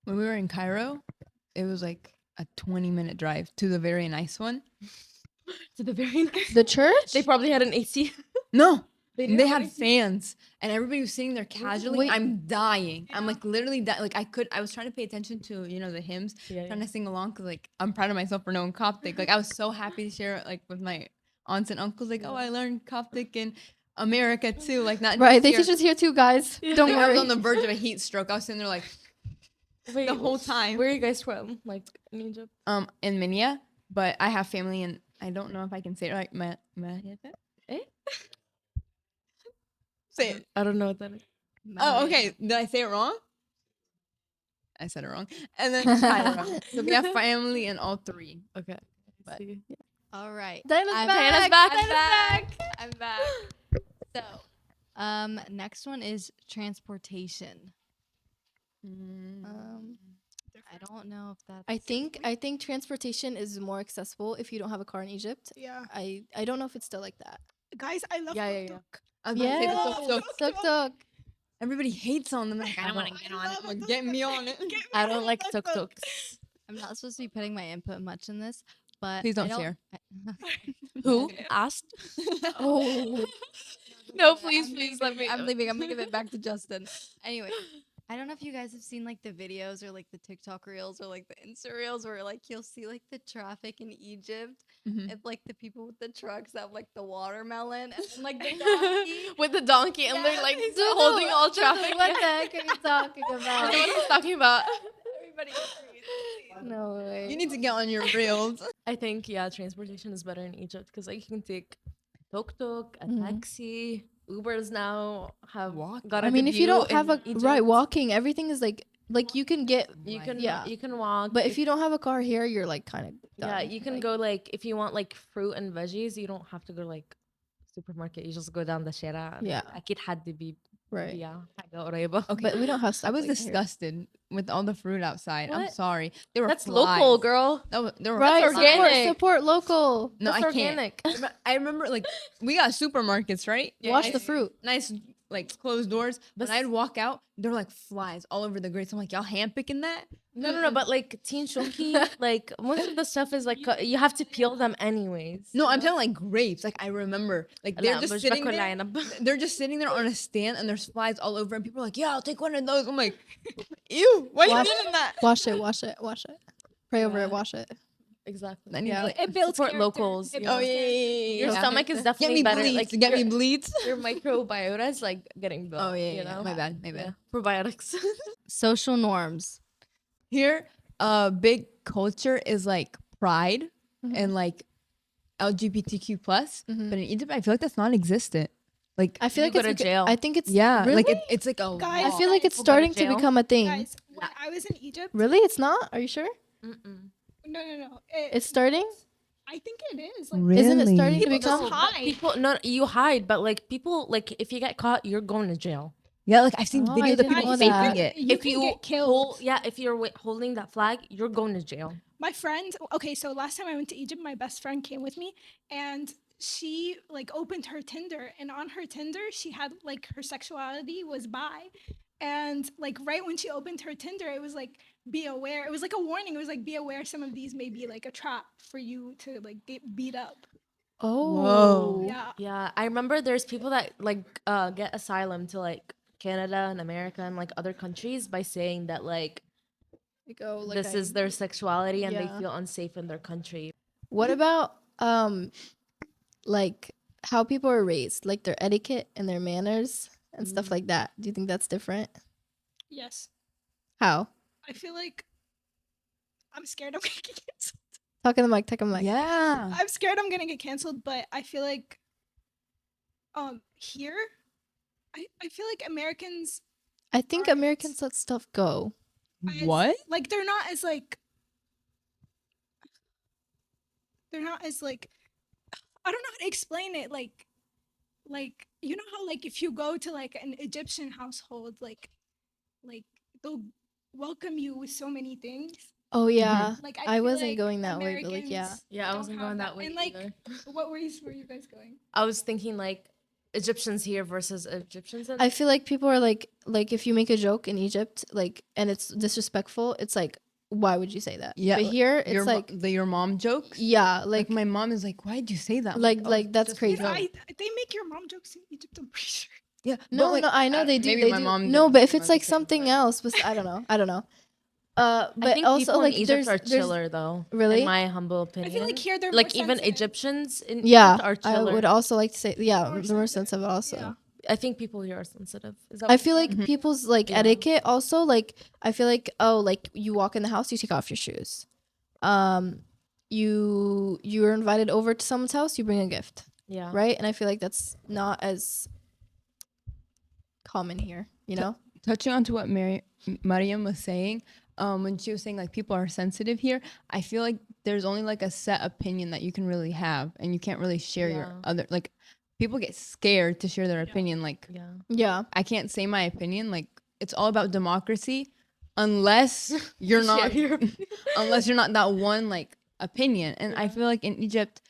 When we were in Cairo, it was like a 20-minute drive to the very nice one. To the very nice. the church. They probably had an AC. No, didn't they have had fans, and everybody was sitting there casually. Wait. I'm dying. I'm like literally like I was trying to pay attention to the hymns, Yeah, trying to sing along because like I'm proud of myself for knowing Coptic. Like I was so happy to share it like with my aunts and uncles. Like I learned Coptic in America too. Like not Right, just they here. teach us here too, guys. Don't Like, I worry. was on the verge of a heat stroke. I was sitting there like Wait, the whole time. Where are you guys from? Like in Egypt? In Minya, but I have family in I don't know if I can say it right. Eh? Say it. I don't know what that is. Oh, okay. Did I say it wrong? I said it wrong. And then Cairo. So we have family in all three. Okay. But- See. All right. Diana's I'm back. Diana's back. I'm Diana's back. I'm back. So, next one is transportation. I don't know if that's. I think transportation is more accessible if you don't have a car in Egypt. Yeah. I don't know if it's still like that. Guys, I love Yeah, yeah, tuk-tuk. I was about to say Yeah. the tuk-tuk. Tuk tuk. Everybody hates on them. Like, I don't want to get on it. Like, get me on it. I don't like tuk-tuk. tuk-tuks. I'm not supposed to be putting my input much in this, but Please I don't share. Who asked? Oh. No, I'm please, leaving. please let me. I'm leaving. I'm gonna give it back to Justin. Anyway, I don't know if you guys have seen like the videos or like the TikTok reels or like the Insta reels where like you'll see like the traffic in Egypt Mhm. and like the people with the trucks that have like the watermelon and then, like the donkey. With the donkey, and they're like Zuzu, holding all Zuzu, traffic. What the heck are you talking I about? know what I'm talking about. Everybody agrees. No way. You need to get on your reels. I think transportation is better in Egypt because like you can take tuk-tuk, a Mhm. taxi, Ubers now have Walk. got. I mean, if you don't have a right walking, everything is like you can get. you can Yeah. you can walk. But if you don't have a car here, you're like kind of. yeah, you can go like if you want like fruit and veggies, you don't have to go like supermarket. You just go down the shara. Yeah. أكيد حد بي Right. yeah حاجة قريبة. Okay. But we don't have I stuff was like here. disgusted with all the fruit outside. I'm What? sorry. They were That's flies. local, girl. They were Right, That's support, organic. support local. No, That's I can't. organic. I remember like we got supermarkets, right? Wash Nice- the fruit. Nice like closed doors. But But I'd walk out, there were like flies all over the grates. I'm like, y'all hand picking that? No, but like teen shoki, like most of the stuff is like you have to peel them anyways. No, I'm telling like grapes. Like I remember, like they're لا، just مش sitting باكل there. عنب. They're just sitting there on a stand, and there's flies all over, and people are like, "Yeah, I'll take one of those." I'm like, "Ew, why are you Wash- doing that?" Wash it. Wash it. Wash it. Pray over Yeah. it. Wash it. Exactly. I need Yeah. to, like, It builds Support character. locals, It yeah. oh builds yeah, character. yeah, yeah, Your yeah. stomach is Get definitely me better. bleeds. Like Get me your- bleeds. Your microbiota is like getting built. Oh yeah, you yeah. know? My bad, my bad. Yeah. Probiotics. Social norms. Here, big culture is like pride and like LGBTQ plus, Mhm. but in Egypt, I feel like that's non-existent. Like, I feel You like go it's to jail. I think it's yeah, Really? like it's like a Guys, I law. feel like it's People go to starting to jail. become a thing. Guys, when I was in Egypt, Really, it's not. Are you sure? Mm-mm. no. It's starting. I think it is. Like, Really? Isn't it starting to People become? just But hide. people, no, you hide, but like people, like if you get caught, you're going to jail. Yeah, like I've seen Oh, I videos of didn't people know faking that. it. You if can you get killed. if you're holding that flag, you're going to jail. My friend, okay, so last time I went to Egypt, my best friend came with me, and she like opened her Tinder, and on her Tinder, she had like her sexuality was bi. And like right when she opened her Tinder, it was like, be aware. It was like a warning. It was like, be aware some of these may be like a trap for you to like get beat up. Oh. Yeah. Yeah, I remember there's people that like get asylum to like Canada and America and like other countries by saying that like Like, oh, like this I- is their sexuality and Yeah. they feel unsafe in their country. What about like how people are raised, like their etiquette and their manners and stuff like that? Do you think that's different? Yes. How? I feel like I'm scared I'm gonna get canceled. Talk in the mic. Talk in the mic. Yeah. I'm scared I'm gonna get canceled, but I feel like here I feel like Americans I think Alright. Americans let stuff go. as, What? like they're not as like they're not as like I don't know how to explain it. Like you know how like if you go to like an Egyptian household, like they'll welcome you with so many things. Oh yeah. Like I feel wasn't like going that way, but like yeah. Americans Yeah, I don't wasn't have going that way And like, either. what ways were you guys going? I was thinking like Egyptians here versus Egyptians in I feel like people are like if you make a joke in Egypt, like, and it's disrespectful, it's like, why would you say that? Yeah, But here it's Your like, your mom jokes. yeah, Like like my mom is like, why'd you say that? I'm like- "Oh, like, it's that's just a crazy. joke." They make your mom jokes in Egypt. I'm pretty sure. Yeah. no, but, like, no, I know they do. maybe They my do. mom No, didn't but if think it's about like the same, something but- else, I don't know. I don't know. But I think also people like in Egypt are there's chiller though. Really? In my humble I opinion. feel like here they're like more even sensitive. Egyptians in yeah, Egypt are I chiller. would also like to say yeah, More they're more sensitive, sensitive also. yeah. I think people here are sensitive. Is that I what feel you like said? people's like Yeah. etiquette also like I feel like like you walk in the house, you take off your shoes. You're invited over to someone's house, you bring a gift, Yeah. right? And I feel like that's not as common here, you know? Touching on to what Mariam was saying, when she was saying like people are sensitive here, I feel like there's only like a set opinion that you can really have, and you can't really share your Yeah. other like. People get scared to share their opinion. Like Yeah. Yeah. I can't say my opinion. Like it's all about democracy, unless you're Share not, your unless you're not that one like opinion. And I Yeah. feel like in Egypt,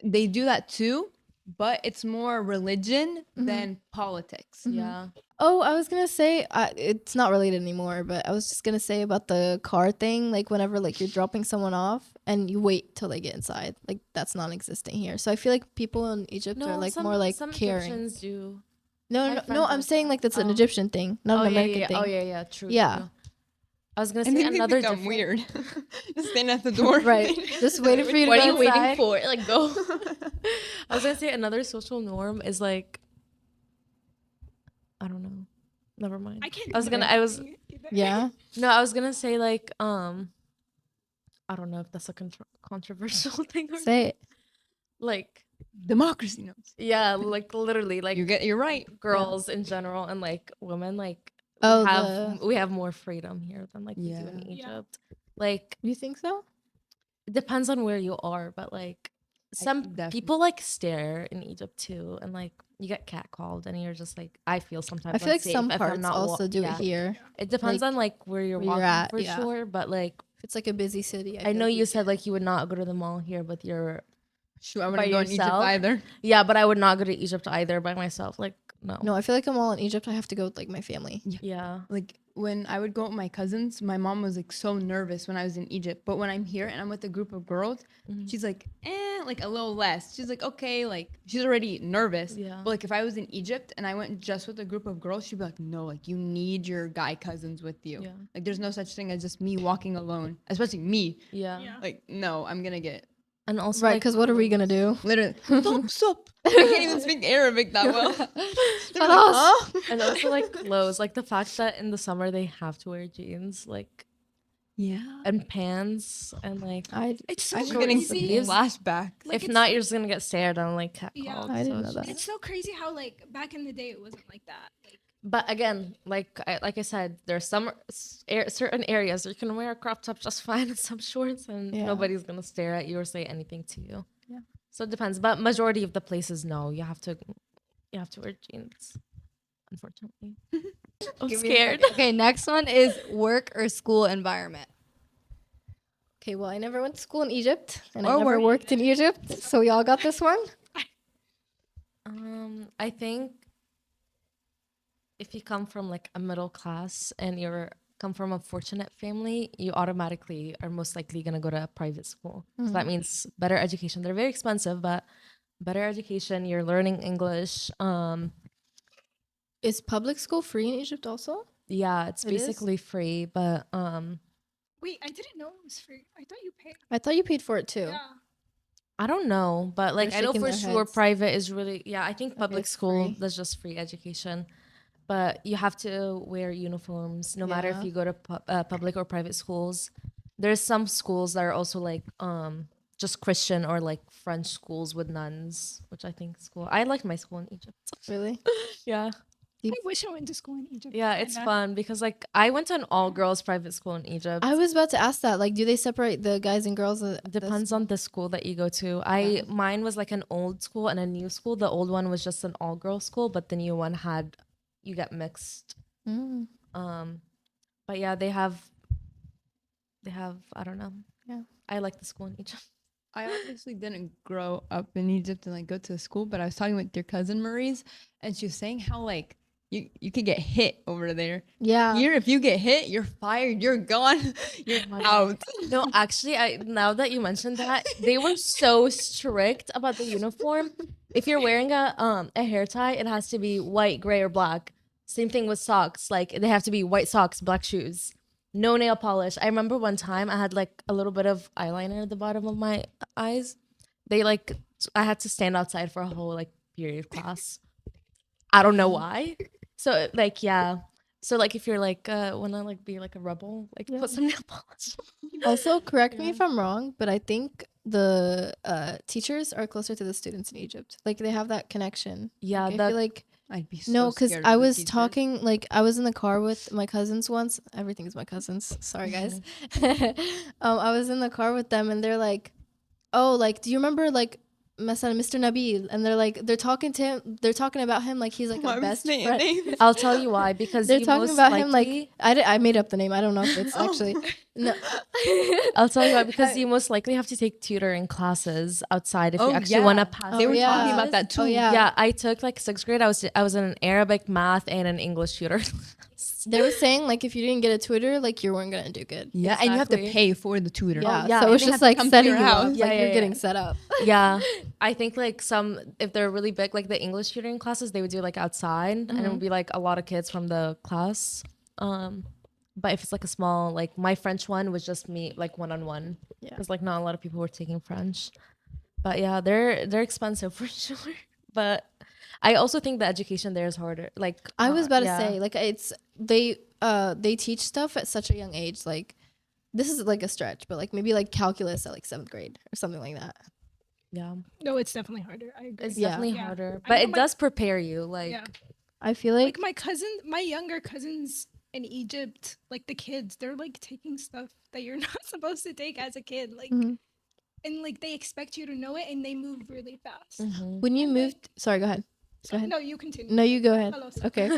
they do that too, but it's more religion than politics. Yeah. Oh, I was gonna say it's not related anymore, but I was just gonna say about the car thing. Like whenever like you're dropping someone off and you wait till they get inside, like that's non-existent here. So I feel like people in Egypt are like more like some caring. Egyptians do. No, I no, have no. friends I'm like saying that. like that's an Oh. Egyptian thing, not an American yeah. thing. Oh yeah. True. Yeah. True. I was gonna And say then they another think I'm different. weird. Just standing at the door. Right. Just waiting for you to What go are you waiting inside. for? Like go. I was gonna say another social norm is like. I don't know. Never mind. I can't. I was do gonna. I was. anything either. Yeah. No, I was gonna say like I don't know if that's a controversial thing or Say it. like Democracy knows. yeah, like literally like You're right. girls in general and like women like Oh, we have more freedom here than like we do in Yeah. Egypt. Like you think so? it depends on where you are, but like some definitely- people like stare in Egypt too, and like you get catcalled, and you're just like I feel sometimes. I feel like unsafe some if I'm parts not also do yeah. it here. It depends like, on like where you're where you're walking at, for yeah. sure, but like If it's like a busy city, I feel know like you said can. like you would not go to the mall here with your Shoot, I by wouldn't go in Egypt yourself? either. yeah, but I would not go to Egypt either by myself. Like no. No, I feel like I'm all in Egypt. I have to go with like my family. Yeah. Like when I would go with my cousins, my mom was like so nervous when I was in Egypt. But when I'm here and I'm with a group of girls, she's like, like a little less. She's like, okay, like she's already nervous. Yeah. But like if I was in Egypt and I went just with a group of girls, she'd be like, no, like you need your guy cousins with you. Yeah. Like there's no such thing as just me walking alone, especially me. Yeah. Yeah. Like no, I'm gonna get And also Right, like, because what are we gonna do? literally stop. I can't even speak Arabic that well. They're like, Us. huh? and also like clothes, like the fact that in the summer they have to wear jeans, like Yeah. and pants and like It's so I'm getting some crazy. flashbacks. Like, if it's- not you're just gonna get stared at and like catcalled. Yeah. I didn't know it's that. just- It's so crazy how like back in the day it wasn't like that. Like But again, like I said, there's some certain areas where you can wear a crop top just fine and some shorts, and Yeah. nobody's gonna stare at you or say anything to you. Yeah. So it depends, but majority of the places, no, you have to wear jeans. Unfortunately, I'm Give me a scared. second. Okay, next one is work or school environment. Okay, well, I never went to school in Egypt, and I Or never work. worked in Egypt, so y'all got this one. I think if you come from like a middle class and come from a fortunate family, you automatically are most likely gonna go to a private school. So that means better education. They're very expensive, but better education. You're learning English. Is public school free in Egypt also? Yeah, it's It is? basically free, but wait, I didn't know it was free. I thought you paid. I thought you paid for it too. Yeah. I don't know. But like They're I know shaking for their sure heads. private is really I think public it's school free. that's just free education. But you have to wear uniforms no matter if Yeah. you go to public or private schools. there's some schools that are also like just Christian or like French schools with nuns, which I think is cool. I liked my school in Egypt. Really? Yeah. I wish I went to school in Egypt. Yeah, it's kinda. fun because like I went to an all girls private school in Egypt. I was about to ask that. Like, do they separate the guys and girls? Depends on the school that you go to. Mine was like an old school and a new school. The old one was just an all girls school, but the new one had you get mixed. Mm. But yeah, they have I don't know. Yeah. I like the school in Egypt. I obviously didn't grow up in Egypt and like go to school, but I was talking with your cousin Marie's, and she was saying how like you could get hit over there. Yeah. Here, if you get hit, you're fired. You're gone. You're out. No, actually, I now that you mentioned that, they were so strict about the uniform. If you're wearing a hair tie, it has to be white, gray, or black. Same thing with socks. Like they have to be white socks, black shoes. No nail polish. I remember one time I had like a little bit of eyeliner at the bottom of my eyes. I had to stand outside for a whole like period class. I don't know why. So like yeah. So like if you're like wanna like be like a rebel, like put some nail polish. Also, correct me if I'm wrong, but I think the teachers are closer to the students in Egypt. Like they have that connection. Yeah, Like, I feel like I'd be so no, because scared of I the was teachers. talking, like, I was in the car with my cousins once. Everything's my cousins. Sorry, guys. I was in the car with them, and they're like, oh, like, do you remember, like, Mr. Nabil? And they're talking to him. They're talking about him like he's like a best friend. I'll tell you why. Because They're you talking most about him likely- like I made up the name. I don't know if it's actually no. I'll tell you why. Because you most likely have to take tutoring classes outside if you Oh, actually yeah. want to pass. Oh, They were yeah. talking about that too. Oh, yeah. Yeah, I took like 6th grade. I was in an Arabic, math, and an English tutor. They were saying like if you didn't get a tutor, like you weren't gonna do good. Yeah, and you have to Exactly. pay for the tutor. Yeah, yeah, so and it's they just have to like come to setting your you house. up. Yeah, Like yeah, you're yeah. getting set up. Yeah, I think like some if they're really big, like the English tutoring classes, they would do like outside, and it would be like a lot of kids from the class. But if it's like a small, like my French one was just me, like one-on-one. Yeah. Because like not a lot of people were taking French. But yeah, they're expensive for sure. But I also think the education there is harder. Like I was about to yeah. say like it's they teach stuff at such a young age. Like this is like a stretch, but like maybe like calculus at like 7th grade or something like that. Yeah, No, it's definitely harder. I agree. it's Yeah. definitely Yeah. harder, I but know it my- does prepare you. Like Yeah. I feel like Like my younger cousins in Egypt, like the kids, they're like taking stuff that you're not supposed to take as a kid. Like Mhm. and like they expect you to know it and they move really fast. when you moved. Sorry, go ahead. Go ahead. No, you continue. No, you go ahead. Hello, sir. Okay.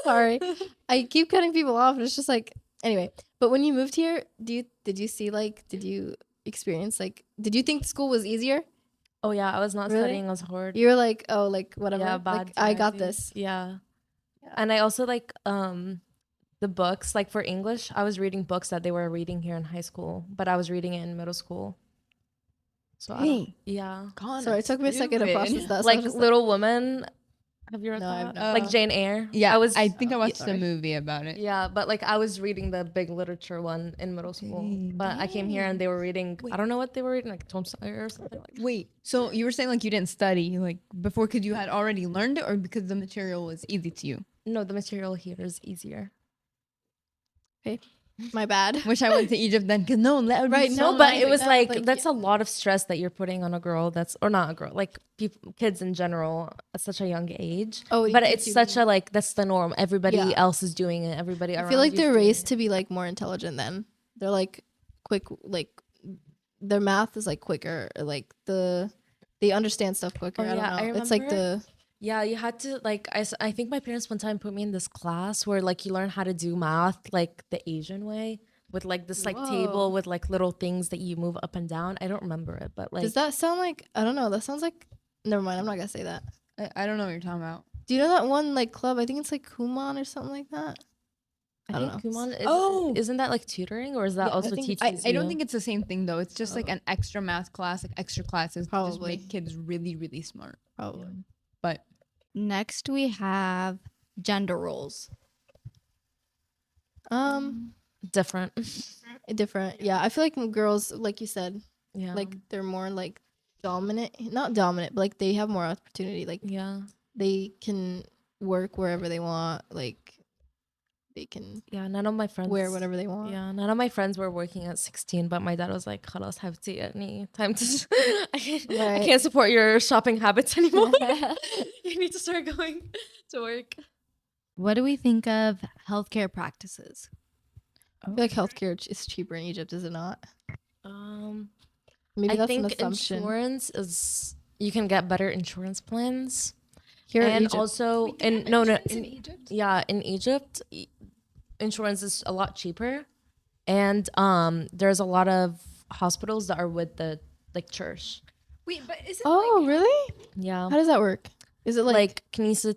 Sorry, I keep cutting people off. And it's just like anyway. But when you moved here, did you experience like did you think school was easier? oh yeah, I was not Really? studying as hard. You were like, oh, like whatever. Yeah, like bad I got DID. this. Yeah. And I also like the books, like for English, I was reading books that they were reading here in high school, but I was reading it in middle school. So yeah. Sorry, it took me a second to process that. So I Like was just Little Women. Have you read No, I've that? not. Like Jane Eyre. Yeah, I think I watched sorry. a movie about it. yeah, but like I was reading the big literature one in middle school. But I came here and they were reading I don't know what they were reading, like Tom Sawyer or something like that. Wait, so you were saying like you didn't study like before because you had already learned it, or because the material was easy to you? No, the material here is easier. my bad. Wish I went to Egypt then, because no, that would be Right, so No, but nice. it was Like, like that's a lot of stress that you're putting on a girl that's or not a girl, like people kids in general at such a young age. Oh, But you it's do such a like that's the norm. Everybody Yeah. else is doing it. Everybody around I feel like you's they're doing raised it. to be like more intelligent then. They're like quick, like their math is like quicker. Or, like they understand stuff quicker. Oh, I don't yeah, know. I It's like remember- Yeah, you had to like I think my parents one time put me in this class where like you learn how to do math like the Asian way with like this like Whoa. table with like little things that you move up and down. I don't remember it, but like does that sound like I don't know. That sounds like never mind. I'm not gonna say that. I don't know what you're talking about. Do you know that one like club? I think it's like Kumon or something like that. I don't think know. Kumon Oh! isn't that like tutoring or is that Yeah, I also think teaching? I don't think it's the same thing though. It's just like Oh. an extra math class, like extra classes to just Probably. make kids really, really smart. Probably. But Next, we have gender roles. different. Different. Yeah, I feel like girls, like you said, Yeah. like they're more like dominant. Not dominant, but like they have more opportunity. Like yeah. they can work wherever they want. Like they can Yeah, none of my friends wear whatever they want. Yeah, none of my friends were working at 16, but my dad was like, "Khalas, habti any time to I Right. can't support your shopping habits anymore. You need to start going to work." What do we think of healthcare practices? I feel like healthcare is cheaper in Egypt, is it not? Um, Maybe I that's an think assumption. insurance is you can get better insurance plans. Here in And Egypt. also Wait, they have in insurance in Egypt? yeah, in Egypt insurance is a lot cheaper. And there's a lot of hospitals that are with the like church. Wait, but is it Oh, like really? Yeah. How does that work? Is it Like Knesset,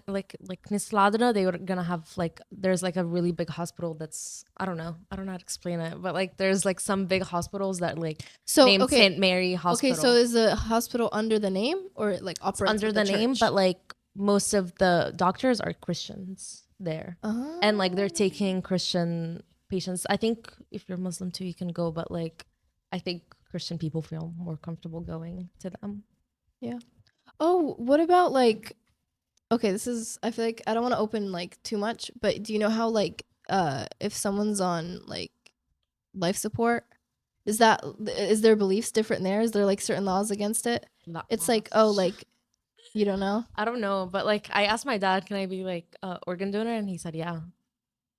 like Knesladra, they were gonna have like there's like a really big hospital that's I don't know how to explain it, but like there's like some big hospitals that like so named okay? Saint Mary Hospital. Okay, so is the hospital under the name or it like operates under with the name, church? but like most of the doctors are Christians there, and like they're taking Christian patients. I think if you're Muslim too, you can go, but like I think Christian people feel more comfortable going to them. Oh, what about like okay, this is I feel like I don't want to open like too much, but do you know how like if someone's on like life support, is their beliefs different there? Is there like certain laws against it? It's like, oh, like you don't know? I don't know, but like I asked my dad, can I be like organ donor, and he said yeah.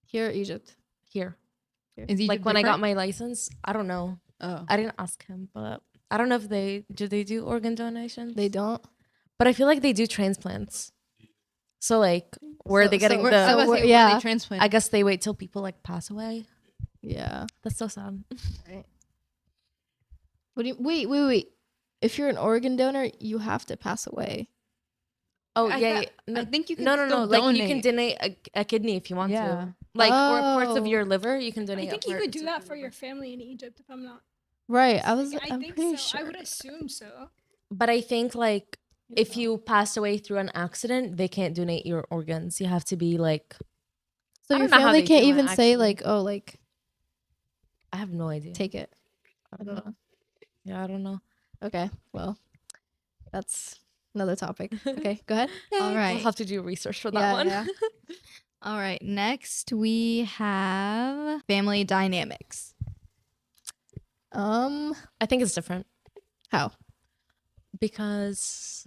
Here Egypt. Here, Is like Egypt when I got different? my license, I don't know. Oh. I didn't ask him, but I don't know if they do organ donations. They don't. But I feel like they do transplants. So like, where are So- they so getting we're- the? so I was we're- say, yeah. yeah. They transplant. I guess they wait till people like pass away. Yeah. That's so sad. What do you wait. If you're an organ donor, you have to pass away. Oh I yeah, thought- yeah. No, I think you can no, no, no. still Like you can donate. donate a kidney if you want Yeah. to. Like or parts Oh. of your liver, you can donate. I think a you part could do of that for liver. your family in Egypt if I'm not. Right. I I'm think pretty so. sure. I would assume so. But I think like if you pass away through an accident, they can't donate your organs. You have to be like. So I your don't know how family they can't do it, even say actually. like, oh, like I have no idea. take it. I don't know. Yeah, I don't know. Okay. Well, that's another topic. Okay, go ahead. All We'll right. have to do research for that Yeah, one. yeah. All right. Next, we have family dynamics. I think it's different How? because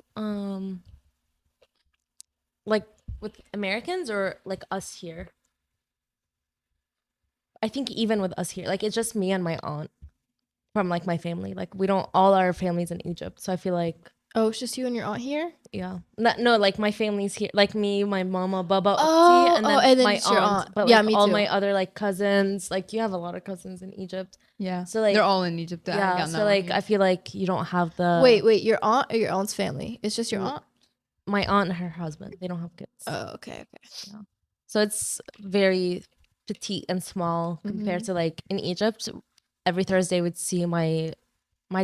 like with Americans or like us here. I think even with us here, like it's just me and my aunt from like my family. Like we don't all our families in Egypt. So I feel like Oh, it's just you and your aunt here? yeah. No, like my family's here. Like me, my mama, Baba, Oh, Ukti, and then, and then my just your aunt. But Yeah, like me all too. my other like cousins. Like you have a lot of cousins in Egypt. Yeah. So like they're all in Egypt. I yeah. got So no like idea. I feel like you don't have the Wait, your aunt or your aunt's family? It's just your Mm. aunt? my aunt and her husband. They don't have kids. Oh, okay. So it's very petite and small compared to like in Egypt. Every Thursday we'd see my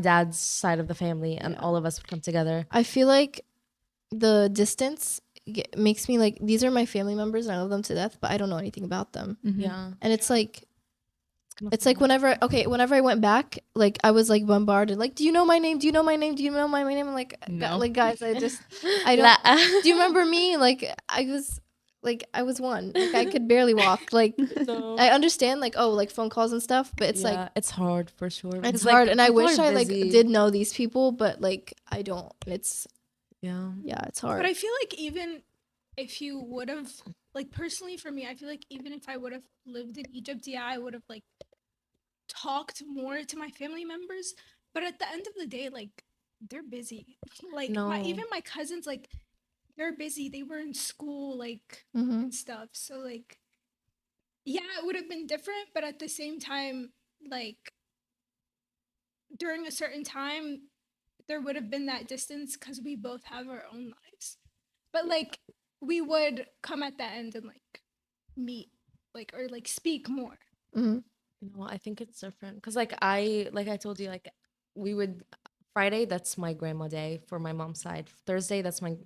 dad's side of the family, and Yeah. all of us would come together. I feel like the distance makes me like these are my family members and I love them to death, but I don't know anything about them. Mhm. Yeah, And it's like kinda it's like fun. whenever I went back, like I was like bombarded, like, do you know my name? Do you know my name? Do you know my name? I'm like, No. like guys, I don't. Do you remember me? Like I was one. Like I could barely walk. Like No. I understand like oh like phone calls and stuff, but it's like it's hard for sure. it's because, like, hard. And I people wish are I like busy. did know these people, but like I don't. It's Yeah, it's hard. But I feel like even if you would have, like personally for me, I feel like even if I would have lived in Egypt, yeah, I would have like talked more to my family members. But at the end of the day, like they're busy. Like No. even my cousins, like they're busy. They were in school, like Mhm. and stuff. So like, yeah, it would have been different. But at the same time, like during a certain time, there would have been that distance because we both have our own lives. But like we would come at the end and like meet, like or like speak more. Mhm. no, I think it's different because like I told you, like we would Friday, that's my grandma day for my mom's side. Thursday, that's my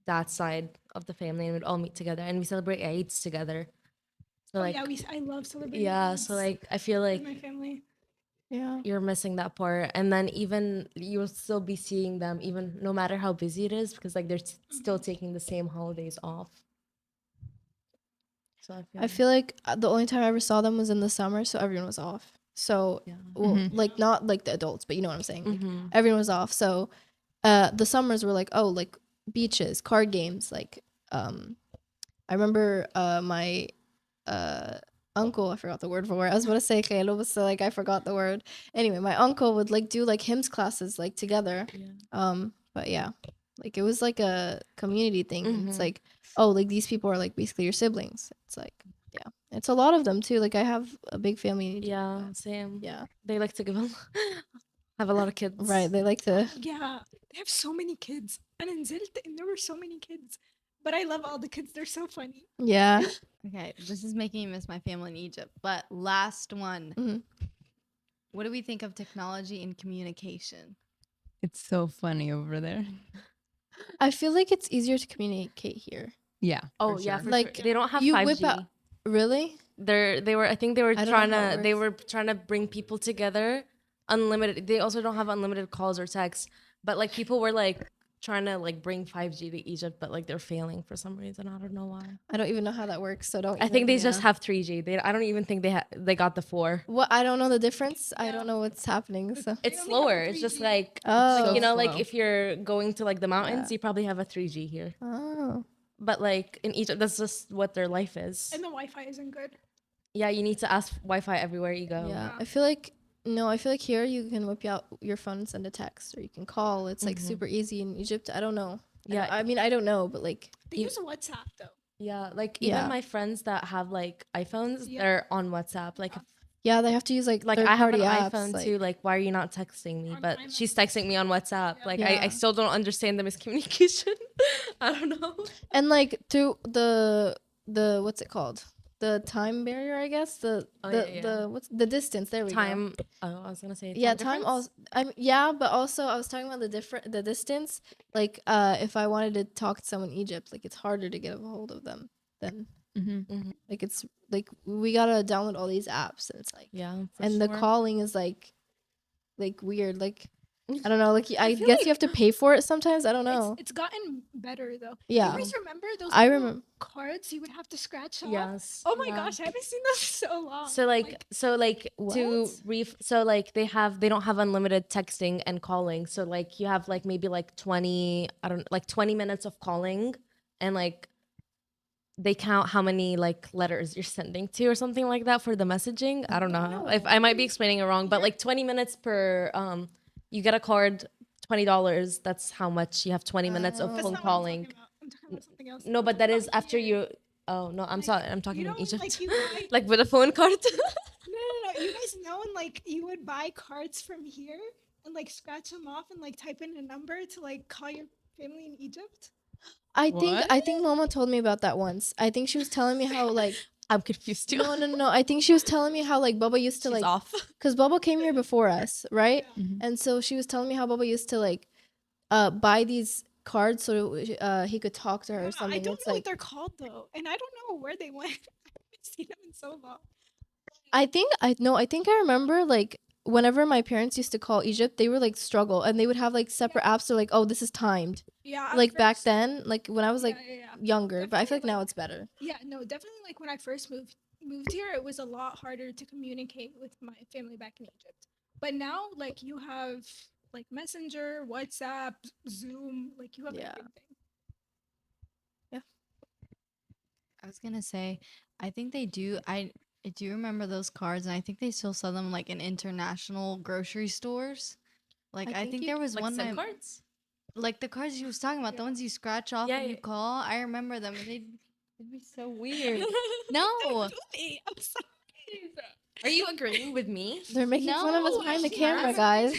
dad's side of the family, and we'd all meet together and we celebrate Eids together. So Oh, like yeah, I love celebrating. yeah, so Eids like I feel with like my family. Yeah. you're missing that part, and then even you'll still be seeing them even no matter how busy it is because like they're still taking the same holidays off. So I feel like the only time I ever saw them was in the summer, so everyone was off. So, Yeah. well, Mhm. like not like the adults, but you know what I'm saying. Like, Mm-hmm. everyone was off. So, the summers were like, oh, like beaches, card games. Like, I remember my uncle, I forgot the word for it. I was about to say khelo, but so like I forgot the word. Anyway, my uncle would like do like hymns classes like together. Yeah. But yeah, like it was like a community thing. And it's Mhm. like, oh, like these people are like basically your siblings. It's like, yeah, it's a lot of them too. Like I have a big family in Egypt. Yeah, same. Yeah, They like to give them have a lot of kids. right. They like to. Yeah, they have so many kids. And in Zilt, and there were so many kids. But I love all the kids. They're so funny. Yeah. Okay, this is making me miss my family in Egypt. But last one. Mhm. What do we think of technology and communication? It's so funny over there. I feel like it's easier to communicate here. Yeah. Oh for yeah, sure. for Like, sure. They don't have you 5G. whip out. Really? They were I think they were I don't know trying how it to they works. were trying to bring people together unlimited. They also don't have unlimited calls or texts, but like people were like trying to like bring 5G to Egypt, but like they're failing for some reason. I don't know why. I don't even know how that works. So don't. I think they even, just yeah. have 3G. I don't even think they got the 4. What, I don't know the difference. I Yeah. don't know what's happening. So. It's only have slower. It's just 3G. like Oh. like, you know, So like slow. if you're going to like the mountains, Yeah. you probably have a 3G here. Oh. But like in Egypt, that's just what their life is. And the Wi-Fi isn't good. Yeah, you need to ask Wi-Fi everywhere you go. Yeah. Yeah. I feel like here you can whip out your phone and send a text, or you can call. It's like super easy in Egypt. I don't know. Yeah. I mean, I don't know, but like, They use WhatsApp though. Yeah, like Yeah. even my friends that have like iPhones, Yeah. they're on WhatsApp. Like, yeah, they have to use like like I have an third-party apps. iPhone like, too. Like, why are you not texting me? On But iMessage. she's texting me on WhatsApp. Yeah. Like, Yeah. I still don't understand the miscommunication. I don't know. and like through the what's it called? The time barrier, I guess. The Oh, the yeah. the what's the distance? There we go. Time. Oh, I was gonna say. Yeah, difference? time also. Yeah, but also I was talking about the distance. Like, if I wanted to talk to someone in Egypt, like it's harder to get a hold of them than Mm-hmm. like it's like we gotta download all these apps, and it's like, Yeah. For and sure. the calling is like weird. Like, I don't know. Like I feel guess like you have to pay for it sometimes. I don't know. It's gotten better though. Do Yeah. you guys remember those I little remember. cards you would have to scratch off? Yes. Oh my yeah. gosh, I haven't seen those in so long. So like to What? so like they don't have unlimited texting and calling. So like you have like maybe like 20 like 20 minutes of calling, and like they count how many like letters you're sending to or something like that for the messaging. I don't know if I might be explaining it wrong, but like 20 minutes per you get a card, $20. That's how much you have 20 minutes of That's phone not what I'm calling. talking about. I'm talking about something else. No, I'm but that talking is about after here. you. Oh no, I'm Like, sorry. I'm talking you in know, Egypt. like you buy Like with a phone card. no. You guys know, and like you would buy cards from here and like scratch them off and like type in a number to like call your family in Egypt. I What? think Mama told me about that once. I think she was telling me how like I'm confused too. no. I think she was telling me how like Baba used to She's like off. because Baba came here before us, right? Yeah. Mhm. And so she was telling me how Baba used to like buy these cards so he could talk to her or I something. don't It's know like what they're called though, and I don't know where they went. I haven't seen them in so long. I think I remember like whenever my parents used to call Egypt, they were like struggle and they would have like separate apps. So like, oh, this is timed. Yeah, at Like back first- then, like when I was like yeah. younger, but I feel like Definitely, now like- it's better. Yeah, no, definitely. Like when I first moved here, it was a lot harder to communicate with my family back in Egypt. But now, like you have like Messenger, WhatsApp, Zoom, like you have Yeah. everything. I was gonna say, I think they do. I do remember those cards, and I think they still sell them like in international grocery stores. Like I think you there was Like one SIM my cards. like the cards you was talking about, the Yeah. ones you scratch off Yeah, and you yeah. call. I remember them, and they'd be so weird. No, I'm sorry. Are you agreeing with me? They're making fun of us No, behind the she camera, has- guys.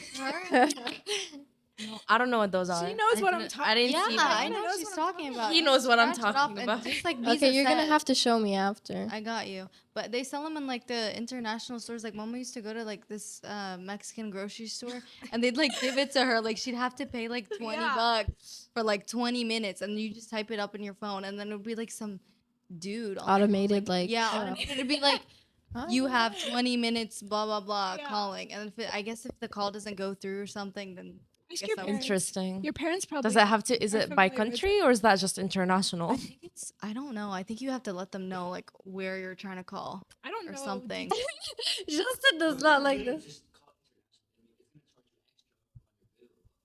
No, I don't know what those are. She knows I what I'm didn't- talking. I didn't yeah, see I them. know knows what she's what I'm talking talking about. He You knows what I'm scratch it off talking and about. Just like Okay, Visa you're gonna said. have to show me after. I got you. But they sell them in like the international stores. Like Mama used to go to like this Mexican grocery store and they'd like give it to her. Like she'd have to pay like 20 Yeah. bucks for like 20 minutes and you just type it up in your phone and then it would be like some dude on there who was, Automated, like, yeah, oh. automated. It'd be like you Oh. have 20 minutes blah blah blah Yeah. calling. And if I guess if the call doesn't go through or something then Ask guess your that was parents. Interesting. Your parents probably. Does it have to? Is are it by familiar with country or is that just international? I think it's. I don't know. I think you have to let them know like where you're trying to call I don't or know. something. Justin does not like this.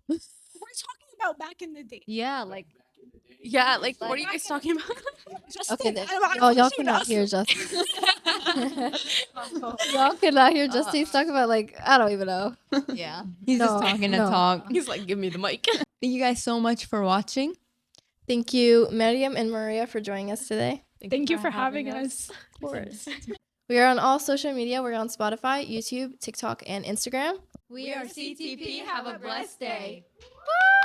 We're talking about back in the day. Yeah, like Yeah, like what Like- are you guys talking about? Justin, Okay, then. I Y'all don't cannot know. hear Justin. Y'all cannot hear Justin. He's talking about like I don't even know. yeah. He's just No, talking to no. talk. He's like, give me the mic. Thank you guys so much for watching. Thank you, Mariam and Maria, for joining us today. Thank you for having us. Of course. We are on all social media. We're on Spotify, YouTube, TikTok, and Instagram. We are CTP. Have a blessed day. Woo!